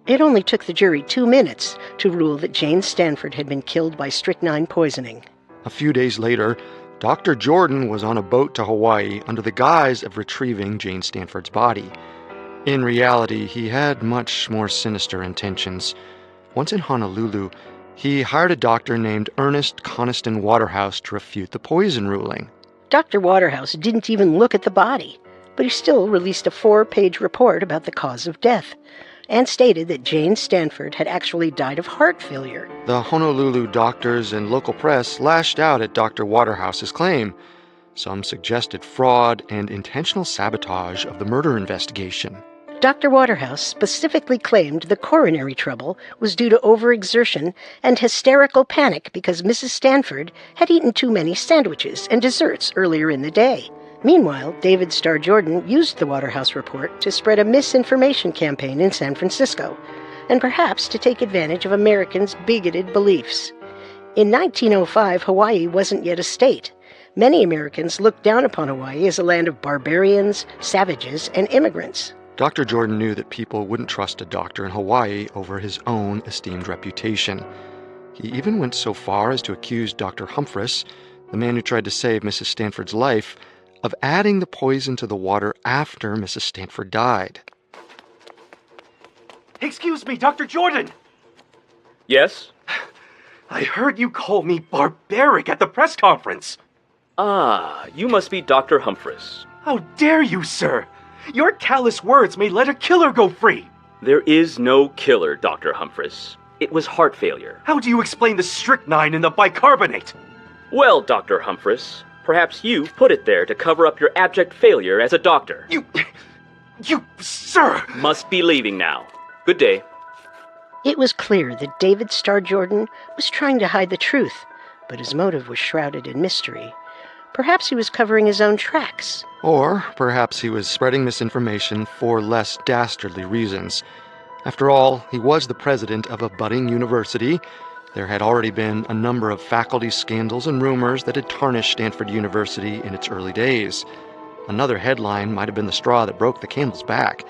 It only took the jury 2 minutes to rule that Jane Stanford had been killed by strychnine poisoning. A few days later, Dr. Jordan was on a boat to Hawaii under the guise of retrieving Jane Stanford's body. In reality, he had much more sinister intentions. Once in Honolulu, he hired a doctor named Ernest Coniston Waterhouse to refute the poison ruling. Dr. Waterhouse didn't even look at the body, but he still released a 4-page report about the cause of death, and stated that Jane Stanford had actually died of heart failure. The Honolulu doctors and local press lashed out at Dr. Waterhouse's claim. Some suggested fraud and intentional sabotage of the murder investigation. Dr. Waterhouse specifically claimed the coronary trouble was due to overexertion and hysterical panic because Mrs. Stanford had eaten too many sandwiches and desserts earlier in the day. Meanwhile, David Starr Jordan used the Waterhouse report to spread a misinformation campaign in San Francisco, and perhaps to take advantage of Americans' bigoted beliefs. In 1905, Hawaii wasn't yet a state. Many Americans looked down upon Hawaii as a land of barbarians, savages, and immigrants. Dr. Jordan knew that people wouldn't trust a doctor in Hawaii over his own esteemed reputation. He even went so far as to accuse Dr. Humphreys, the man who tried to save Mrs. Stanford's life, of adding the poison to the water after Mrs. Stanford died. Excuse me, Dr. Jordan! Yes? I heard you call me barbaric at the press conference. Ah, you must be Dr. Humphreys. How dare you, sir? Your callous words may let a killer go free. There is no killer, Dr. Humphreys. It was heart failure. How do you explain the strychnine in the bicarbonate? Well, Dr. Humphreys, perhaps you put it there to cover up your abject failure as a doctor. You, sir! Must be leaving now. Good day. It was clear that David Starr Jordan was trying to hide the truth, but his motive was shrouded in mystery. Perhaps he was covering his own tracks. Or perhaps he was spreading misinformation for less dastardly reasons. After all, he was the president of a budding university. There had already been a number of faculty scandals and rumors that had tarnished Stanford University in its early days. Another headline might have been the straw that broke the camel's back.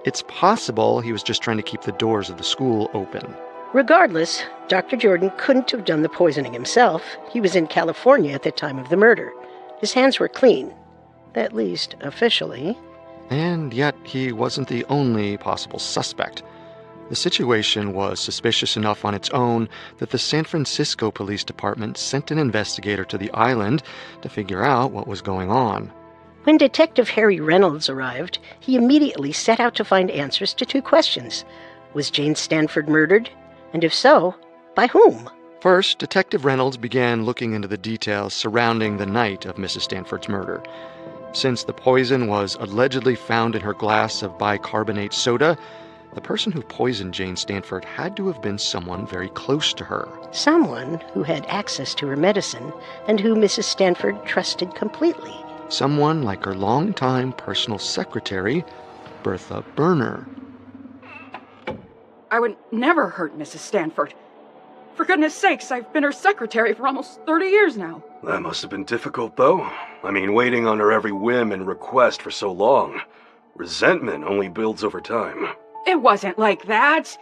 It's possible he was just trying to keep the doors of the school open. Regardless, Dr. Jordan couldn't have done the poisoning himself. He was in California at the time of the murder. His hands were clean, at least officially. And yet he wasn't the only possible suspect. The situation was suspicious enough on its own that the San Francisco Police Department sent an investigator to the island to figure out what was going on. When Detective Harry Reynolds arrived, he immediately set out to find answers to two questions. Was Jane Stanford murdered? And if so, by whom? First, Detective Reynolds began looking into the details surrounding the night of Mrs. Stanford's murder. Since the poison was allegedly found in her glass of bicarbonate soda, the person who poisoned Jane Stanford had to have been someone very close to her. Someone who had access to her medicine and who Mrs. Stanford trusted completely. Someone like her longtime personal secretary, Bertha Burner. I would never hurt Mrs. Stanford. For goodness sakes, I've been her secretary for almost 30 years now. That must have been difficult, though. I mean, waiting on her every whim and request for so long. Resentment only builds over time. It wasn't like that.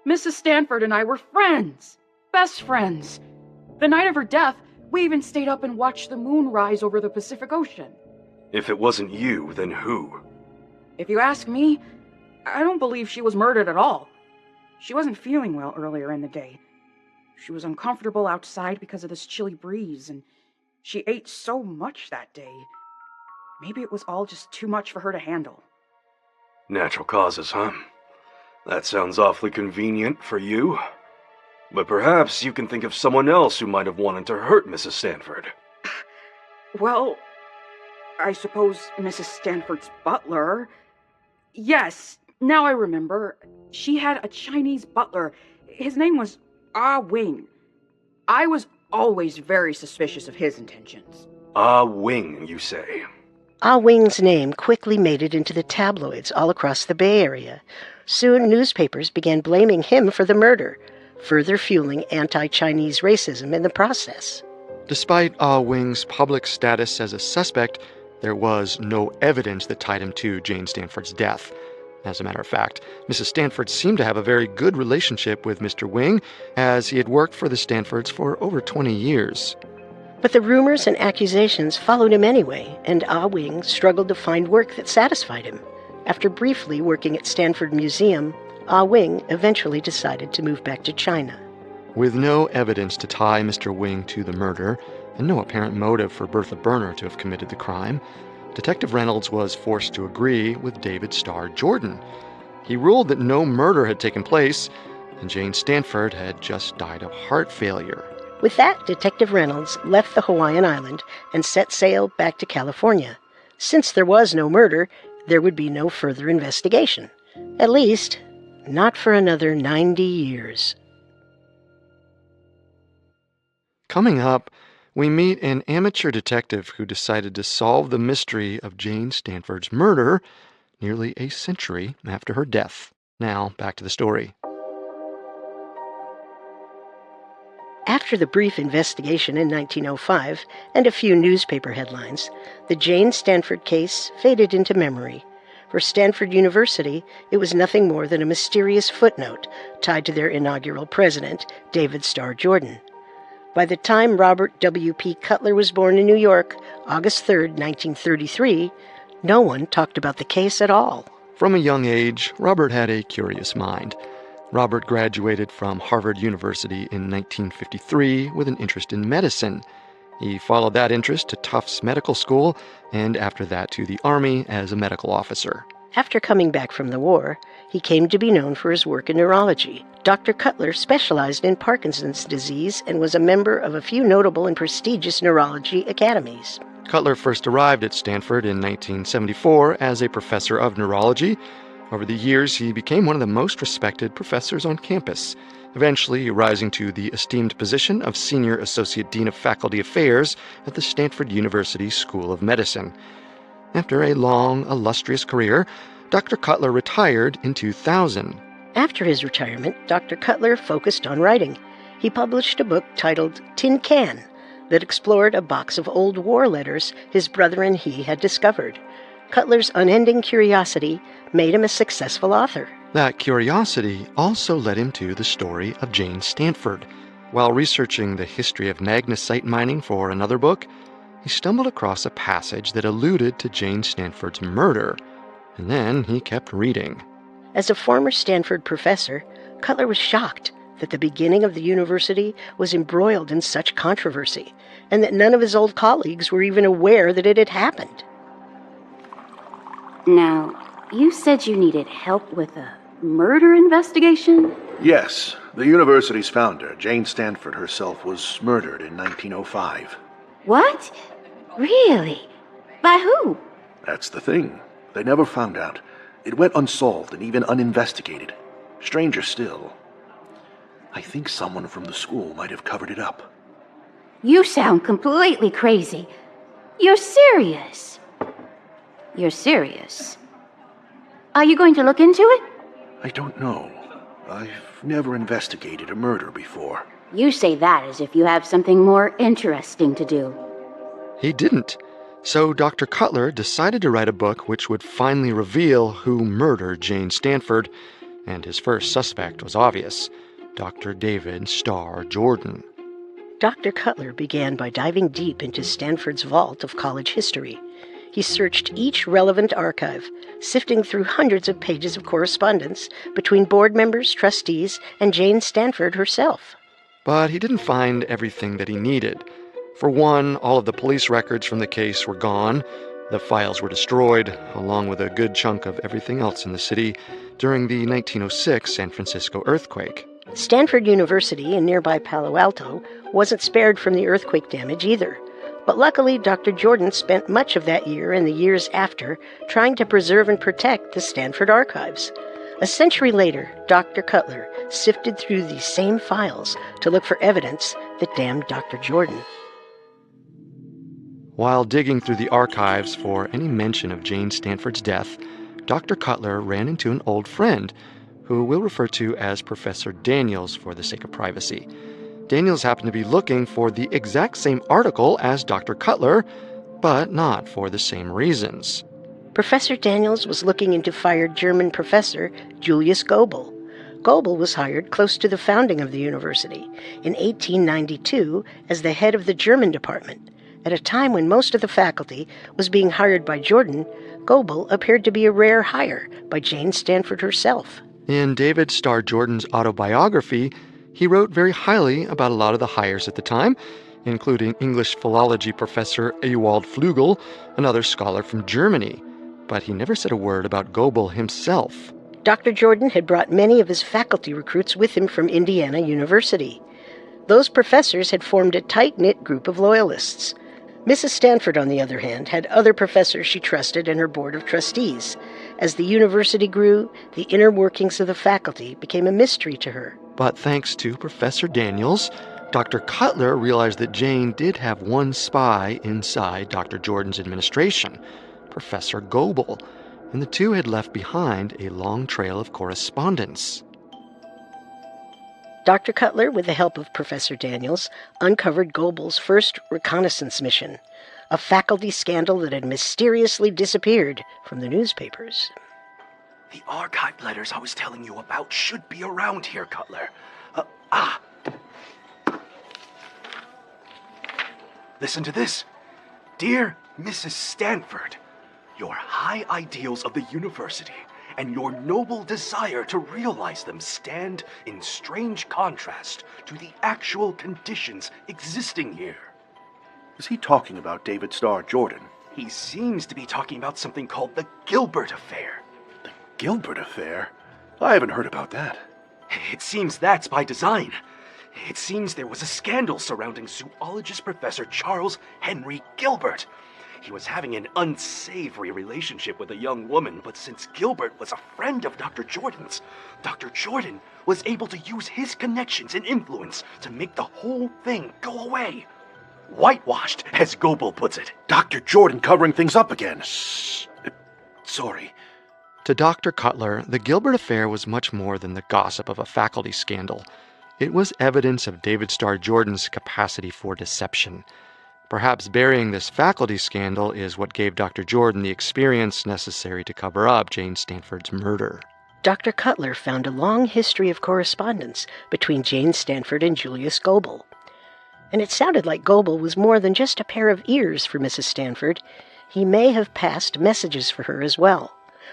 Mrs. Stanford and I were friends. Best friends. The night of her death, we even stayed up and watched the moon rise over the Pacific Ocean. If it wasn't you, then who? If you ask me, I don't believe she was murdered at all. She wasn't feeling well earlier in the day. She was uncomfortable outside because of this chilly breeze, and she ate so much that day. Maybe it was all just too much for her to handle. Natural causes, huh? That sounds awfully convenient for you. But perhaps you can think of someone else who might have wanted to hurt Mrs. Stanford. Well, I suppose Mrs. Stanford's butler. Yes, now I remember. She had a Chinese butler. His name was Ah Wing. I was always very suspicious of his intentions. Ah Wing, you say? Ah Wing's name quickly made it into the tabloids all across the Bay Area. Soon newspapers began blaming him for the murder, further fueling anti-Chinese racism in the process. Despite Ah Wing's public status as a suspect, there was no evidence that tied him to Jane Stanford's death. As a matter of fact, Mrs. Stanford seemed to have a very good relationship with Mr. Wing, as he had worked for the Stanfords for over 20 years. But the rumors and accusations followed him anyway, and Ah Wing struggled to find work that satisfied him. After briefly working at Stanford Museum, Ah Wing eventually decided to move back to China. With no evidence to tie Mr. Wing to the murder, and no apparent motive for Bertha Burner to have committed the crime, Detective Reynolds was forced to agree with David Starr Jordan. He ruled that no murder had taken place, and Jane Stanford had just died of heart failure. With that, Detective Reynolds left the Hawaiian island and set sail back to California. Since there was no murder, there would be no further investigation. At least, not for another 90 years. Coming up, we meet an amateur detective who decided to solve the mystery of Jane Stanford's murder nearly a century after her death. Now, back to the story. After the brief investigation in 1905 and a few newspaper headlines, the Jane Stanford case faded into memory. For Stanford University, it was nothing more than a mysterious footnote tied to their inaugural president, David Starr Jordan. By the time Robert W.P. Cutler was born in New York, August 3, 1933, no one talked about the case at all. From a young age, Robert had a curious mind. Robert graduated from Harvard University in 1953 with an interest in medicine. He followed that interest to Tufts Medical School, and after that to the Army as a medical officer. After coming back from the war, he came to be known for his work in neurology. Dr. Cutler specialized in Parkinson's disease and was a member of a few notable and prestigious neurology academies. Cutler first arrived at Stanford in 1974 as a professor of neurology, Over the years, he became one of the most respected professors on campus, eventually rising to the esteemed position of Senior Associate Dean of Faculty Affairs at the Stanford University School of Medicine. After a long, illustrious career, Dr. Cutler retired in 2000. After his retirement, Dr. Cutler focused on writing. He published a book titled Tin Can that explored a box of old war letters his brother and he had discovered. Cutler's unending curiosity made him a successful author. That curiosity also led him to the story of Jane Stanford. While researching the history of magnesite mining for another book, he stumbled across a passage that alluded to Jane Stanford's murder, and then he kept reading. As a former Stanford professor, Cutler was shocked that the beginning of the university was embroiled in such controversy, and that none of his old colleagues were even aware that it had happened. Now, you said you needed help with a murder investigation? Yes, the university's founder, Jane Stanford herself, was murdered in 1905. What? Really? By who? That's the thing. They never found out. It went unsolved and even uninvestigated. Stranger still, I think someone from the school might have covered it up. You sound completely crazy. You're serious. You're serious. Are you going to look into it? I don't know. I've never investigated a murder before. You say that as if you have something more interesting to do. He didn't. So Dr. Cutler decided to write a book which would finally reveal who murdered Jane Stanford, and his first suspect was obvious: Dr. David Starr Jordan. Dr. Cutler began by diving deep into Stanford's vault of college history. He searched each relevant archive, sifting through hundreds of pages of correspondence between board members, trustees, and Jane Stanford herself. But he didn't find everything that he needed. For one, all of the police records from the case were gone. The files were destroyed, along with a good chunk of everything else in the city, during the 1906 San Francisco earthquake. Stanford University in nearby Palo Alto wasn't spared from the earthquake damage either. But luckily, Dr. Jordan spent much of that year and the years after trying to preserve and protect the Stanford archives. A century later, Dr. Cutler sifted through these same files to look for evidence that damned Dr. Jordan. While digging through the archives for any mention of Jane Stanford's death, Dr. Cutler ran into an old friend, who we'll refer to as Professor Daniels for the sake of privacy. Daniels happened to be looking for the exact same article as Dr. Cutler, but not for the same reasons. Professor Daniels was looking into fired German professor Julius Goebel. Goebel was hired close to the founding of the university in 1892 as the head of the German department. At a time when most of the faculty was being hired by Jordan, Goebel appeared to be a rare hire by Jane Stanford herself. In David Starr Jordan's autobiography, he wrote very highly about a lot of the hires at the time, including English philology professor Ewald Flügel, another scholar from Germany. But he never said a word about Goebel himself. Dr. Jordan had brought many of his faculty recruits with him from Indiana University. Those professors had formed a tight-knit group of loyalists. Mrs. Stanford, on the other hand, had other professors she trusted in her board of trustees. As the university grew, the inner workings of the faculty became a mystery to her. But thanks to Professor Daniels, Dr. Cutler realized that Jane did have one spy inside Dr. Jordan's administration, Professor Goebel, and the two had left behind a long trail of correspondence. Dr. Cutler, with the help of Professor Daniels, uncovered Goebel's first reconnaissance mission, a faculty scandal that had mysteriously disappeared from the newspapers. The archived letters I was telling you about should be around here, Cutler. Listen to this. Dear Mrs. Stanford, your high ideals of the university and your noble desire to realize them stand in strange contrast to the actual conditions existing here. Is he talking about David Starr Jordan? He seems to be talking about something called the Gilbert Affair. The Gilbert Affair? I haven't heard about that. It seems that's by design. It seems there was a scandal surrounding zoologist Professor Charles Henry Gilbert. he was having an unsavory relationship with a young woman, but since Gilbert was a friend of Dr. Jordan's, Dr. Jordan was able to use his connections and influence to make the whole thing go away. Whitewashed, as Goebel puts it. Dr. Jordan covering things up again. Shh. Sorry. To Dr. Cutler, the Gilbert affair was much more than the gossip of a faculty scandal. It was evidence of David Starr Jordan's capacity for deception. Perhaps burying this faculty scandal is what gave Dr. Jordan the experience necessary to cover up Jane Stanford's murder. Dr. Cutler found a long history of correspondence between Jane Stanford and Julius Goebel. And it sounded like Goebel was more than just a pair of ears for Mrs. Stanford. He may have passed messages for her as well.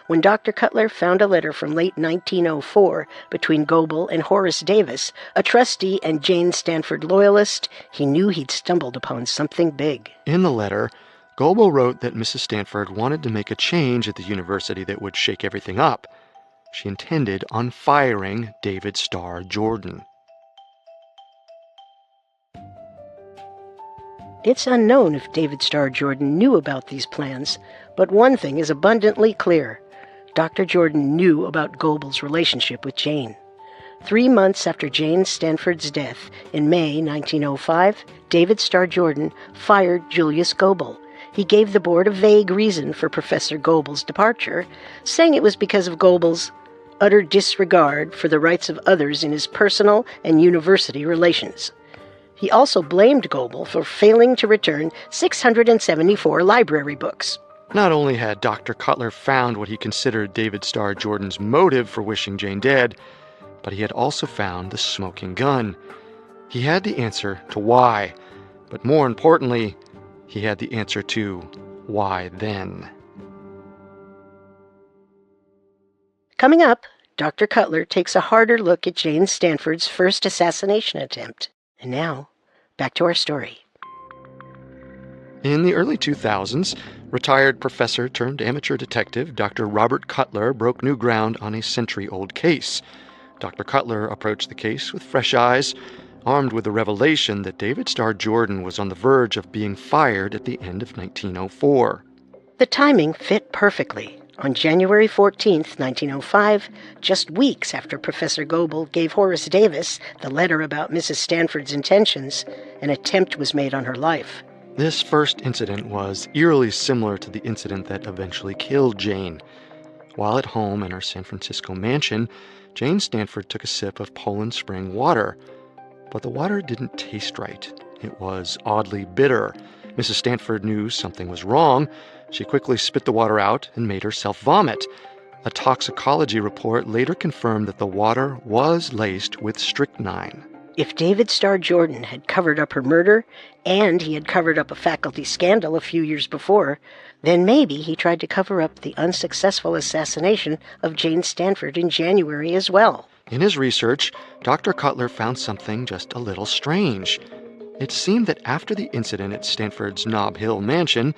When Dr. Cutler found a letter from late 1904 between Goebel and Horace Davis, a trustee and Jane Stanford loyalist, he knew he'd stumbled upon something big. In the letter, Goebel wrote that Mrs. Stanford wanted to make a change at the university that would shake everything up. She intended on firing David Starr Jordan. It's unknown if David Starr Jordan knew about these plans, but one thing is abundantly clear. Dr. Jordan knew about Goebel's relationship with Jane. 3 months after Jane Stanford's death, in May 1905, David Starr Jordan fired Julius Goebel. He gave the board a vague reason for Professor Goebel's departure, saying it was because of Goebel's utter disregard for the rights of others in his personal and university relations. He also blamed Goebel for failing to return 674 library books. Not only had Dr. Cutler found what he considered David Starr Jordan's motive for wishing Jane dead, but he had also found the smoking gun. He had the answer to why, but more importantly, he had the answer to why then. Coming up, Dr. Cutler takes a harder look at Jane Stanford's first assassination attempt. And now, back to our story. In the early 2000s, retired professor turned amateur detective Dr. Robert Cutler broke new ground on a century-old case. Dr. Cutler approached the case with fresh eyes, armed with the revelation that David Starr Jordan was on the verge of being fired at the end of 1904. The timing fit perfectly. On January 14, 1905, just weeks after Professor Goebel gave Horace Davis the letter about Mrs. Stanford's intentions, an attempt was made on her life. This first incident was eerily similar to the incident that eventually killed Jane. While at home in her San Francisco mansion, Jane Stanford took a sip of Poland Spring water. But the water didn't taste right. It was oddly bitter. Mrs. Stanford knew something was wrong. She quickly spit the water out and made herself vomit. A toxicology report later confirmed that the water was laced with strychnine. If David Starr Jordan had covered up her murder, and he had covered up a faculty scandal a few years before, then maybe he tried to cover up the unsuccessful assassination of Jane Stanford in January as well. In his research, Dr. Cutler found something just a little strange. It seemed that after the incident at Stanford's Nob Hill mansion,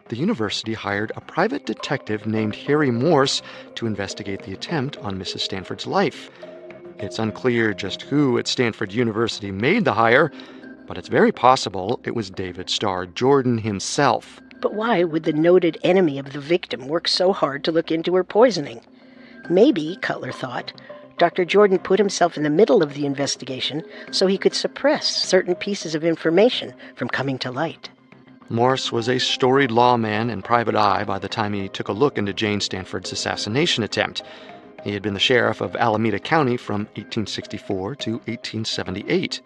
the university hired a private detective named Harry Morse to investigate the attempt on Mrs. Stanford's life. It's unclear just who at Stanford University made the hire, but it's very possible it was David Starr Jordan himself. But why would the noted enemy of the victim work so hard to look into her poisoning? Maybe, Cutler thought, Dr. Jordan put himself in the middle of the investigation so he could suppress certain pieces of information from coming to light. Morse was a storied lawman and private eye by the time he took a look into Jane Stanford's assassination attempt. He had been the sheriff of Alameda County from 1864 to 1878.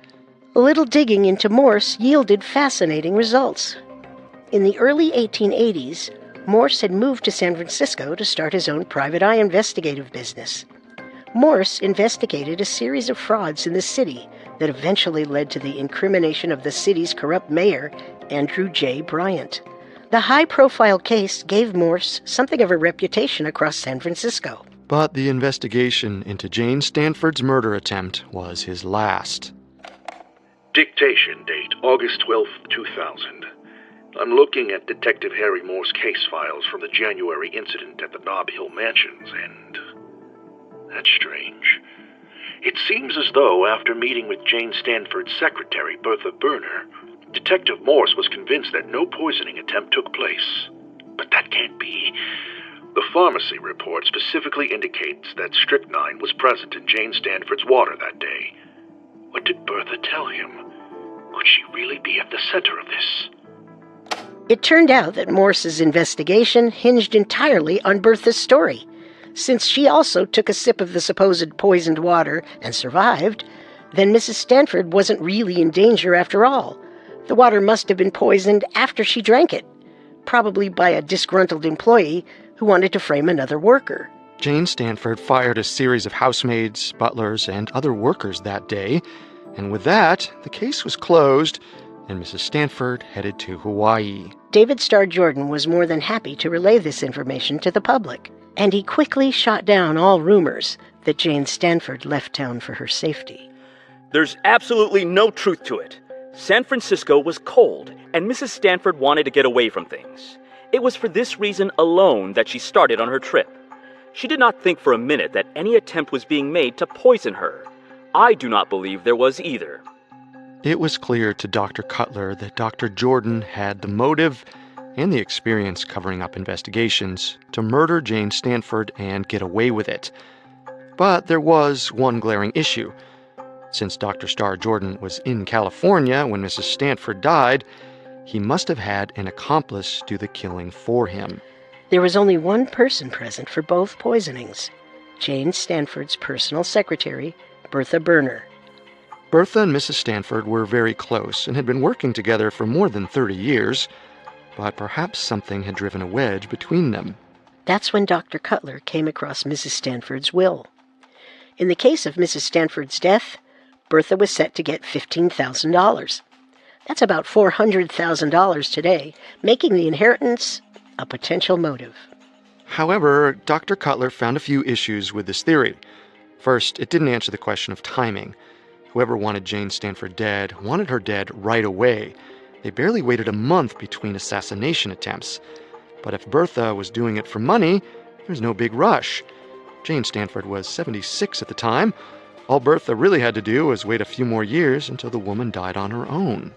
A little digging into Morse yielded fascinating results. In the early 1880s, Morse had moved to San Francisco to start his own private eye investigative business. Morse investigated a series of frauds in the city that eventually led to the incrimination of the city's corrupt mayor, Andrew J. Bryant. The high-profile case gave Morse something of a reputation across San Francisco. But the investigation into Jane Stanford's murder attempt was his last. Dictation date, August 12, 2000. I'm looking at Detective Harry Moore's case files from the January incident at the Nob Hill Mansions, and that's strange. It seems as though after meeting with Jane Stanford's secretary, Bertha Berner, Detective Morse was convinced that no poisoning attempt took place. But that can't be. The pharmacy report specifically indicates that strychnine was present in Jane Stanford's water that day. What did Bertha tell him? Could she really be at the center of this? It turned out that Morse's investigation hinged entirely on Bertha's story. Since she also took a sip of the supposed poisoned water and survived, then Mrs. Stanford wasn't really in danger after all. The water must have been poisoned after she drank it, probably by a disgruntled employee who wanted to frame another worker. Jane Stanford fired a series of housemaids, butlers, and other workers that day, and with that, the case was closed, and Mrs. Stanford headed to Hawaii. David Starr Jordan was more than happy to relay this information to the public, and he quickly shot down all rumors that Jane Stanford left town for her safety. There's absolutely no truth to it. San Francisco was cold, and Mrs. Stanford wanted to get away from things. It was for this reason alone that she started on her trip. She did not think for a minute that any attempt was being made to poison her. I do not believe there was either. It was clear to Dr. Cutler that Dr. Jordan had the motive and the experience covering up investigations to murder Jane Stanford and get away with it. But there was one glaring issue. Since Dr. Starr Jordan was in California when Mrs. Stanford died, he must have had an accomplice do the killing for him. There was only one person present for both poisonings, Jane Stanford's personal secretary, Bertha Berner. Bertha and Mrs. Stanford were very close and had been working together for more than 30 years, but perhaps something had driven a wedge between them. That's when Dr. Cutler came across Mrs. Stanford's will. In the case of Mrs. Stanford's death, Bertha was set to get $15,000. That's about $400,000 today, making the inheritance a potential motive. However, Dr. Cutler found a few issues with this theory. First, it didn't answer the question of timing. Whoever wanted Jane Stanford dead wanted her dead right away. They barely waited a month between assassination attempts. But if Bertha was doing it for money, there was no big rush. Jane Stanford was 76 at the time. All Bertha really had to do was wait a few more years until the woman died on her own.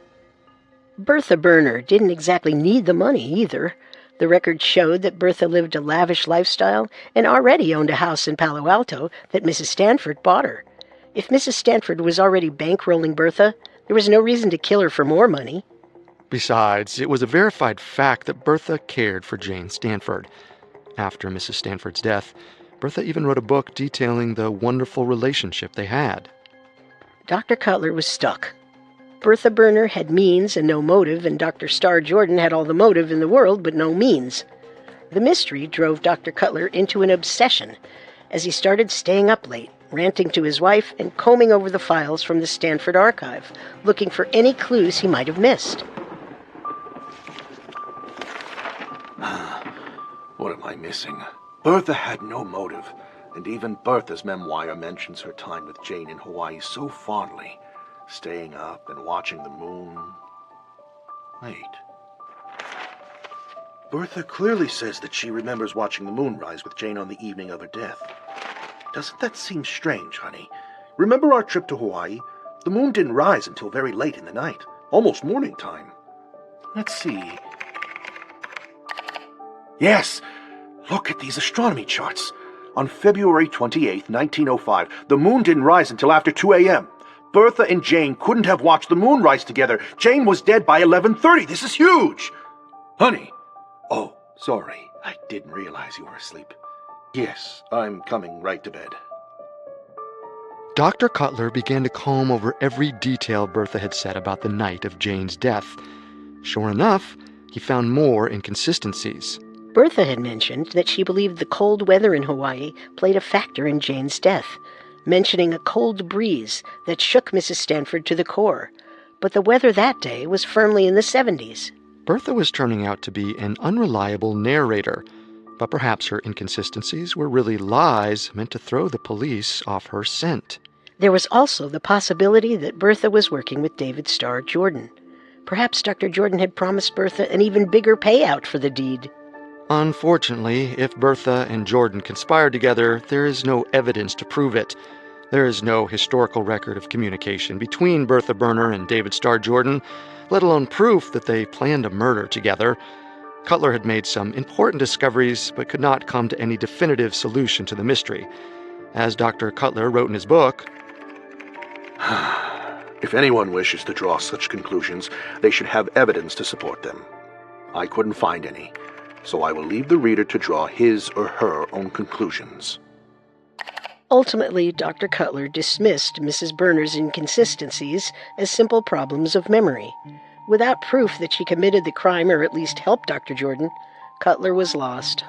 Bertha Berner didn't exactly need the money either. The records showed that Bertha lived a lavish lifestyle and already owned a house in Palo Alto that Mrs. Stanford bought her. If Mrs. Stanford was already bankrolling Bertha, there was no reason to kill her for more money. Besides, it was a verified fact that Bertha cared for Jane Stanford. After Mrs. Stanford's death, Bertha even wrote a book detailing the wonderful relationship they had. Dr. Cutler was stuck. Bertha Berner had means and no motive, and Dr. Starr Jordan had all the motive in the world but no means. The mystery drove Dr. Cutler into an obsession as he started staying up late, ranting to his wife and combing over the files from the Stanford archive, looking for any clues he might have missed. What am I missing? Bertha had no motive, and even Bertha's memoir mentions her time with Jane in Hawaii so fondly, staying up and watching the moon. Wait. Bertha clearly says that she remembers watching the moon rise with Jane on the evening of her death. Doesn't that seem strange, honey? Remember our trip to Hawaii? The moon didn't rise until very late in the night, almost morning time. Let's see. Yes! Look at these astronomy charts. On February 28th, 1905, the moon didn't rise until after 2 a.m. Bertha and Jane couldn't have watched the moon rise together. Jane was dead by 11:30. This is huge! Honey! Oh, sorry. I didn't realize you were asleep. Yes, I'm coming right to bed. Dr. Cutler began to comb over every detail Bertha had said about the night of Jane's death. Sure enough, he found more inconsistencies. Bertha had mentioned that she believed the cold weather in Hawaii played a factor in Jane's death, mentioning a cold breeze that shook Mrs. Stanford to the core. But the weather that day was firmly in the 70s. Bertha was turning out to be an unreliable narrator, but perhaps her inconsistencies were really lies meant to throw the police off her scent. There was also the possibility that Bertha was working with David Starr Jordan. Perhaps Dr. Jordan had promised Bertha an even bigger payout for the deed. Unfortunately, if Bertha and Jordan conspired together, there is no evidence to prove it. There is no historical record of communication between Bertha Burner and David Starr Jordan, let alone proof that they planned a murder together. Cutler had made some important discoveries, but could not come to any definitive solution to the mystery. As Dr. Cutler wrote in his book, If anyone wishes to draw such conclusions, they should have evidence to support them. I couldn't find any, so I will leave the reader to draw his or her own conclusions. Ultimately, Dr. Cutler dismissed Mrs. Burner's inconsistencies as simple problems of memory. Without proof that she committed the crime or at least helped Dr. Jordan, Cutler was lost.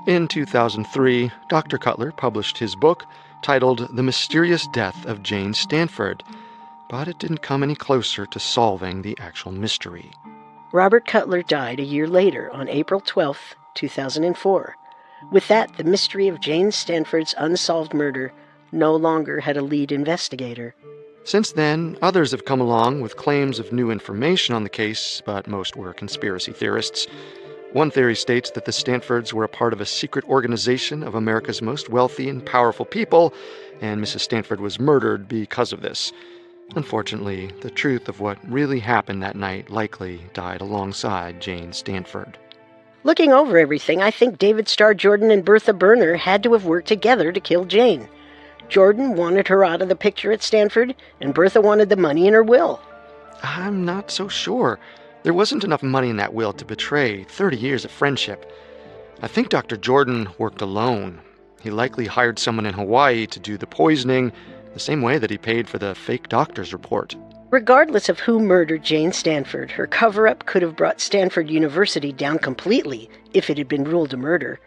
In 2003, Dr. Cutler published his book titled The Mysterious Death of Jane Stanford, but it didn't come any closer to solving the actual mystery. Robert Cutler died a year later on April 12, 2004. With that, the mystery of Jane Stanford's unsolved murder no longer had a lead investigator. Since then, others have come along with claims of new information on the case, but most were conspiracy theorists. One theory states that the Stanfords were a part of a secret organization of America's most wealthy and powerful people, and Mrs. Stanford was murdered because of this. Unfortunately, the truth of what really happened that night likely died alongside Jane Stanford. Looking over everything, I think David Starr Jordan and Bertha Burner had to have worked together to kill Jane. Jordan wanted her out of the picture at Stanford, and Bertha wanted the money in her will. I'm not so sure. There wasn't enough money in that will to betray 30 years of friendship. I think Dr. Jordan worked alone. He likely hired someone in Hawaii to do the poisoning, the same way that he paid for the fake doctor's report. Regardless of who murdered Jane Stanford, her cover-up could have brought Stanford University down completely if it had been ruled a murder.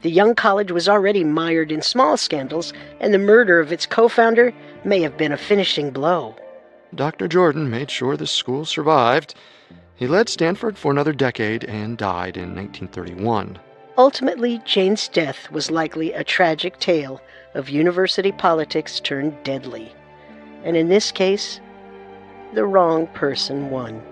The young college was already mired in small scandals, and the murder of its co-founder may have been a finishing blow. Dr. Jordan made sure the school survived. He led Stanford for another decade and died in 1931. Ultimately, Jane's death was likely a tragic tale of university politics turned deadly. And in this case, the wrong person won.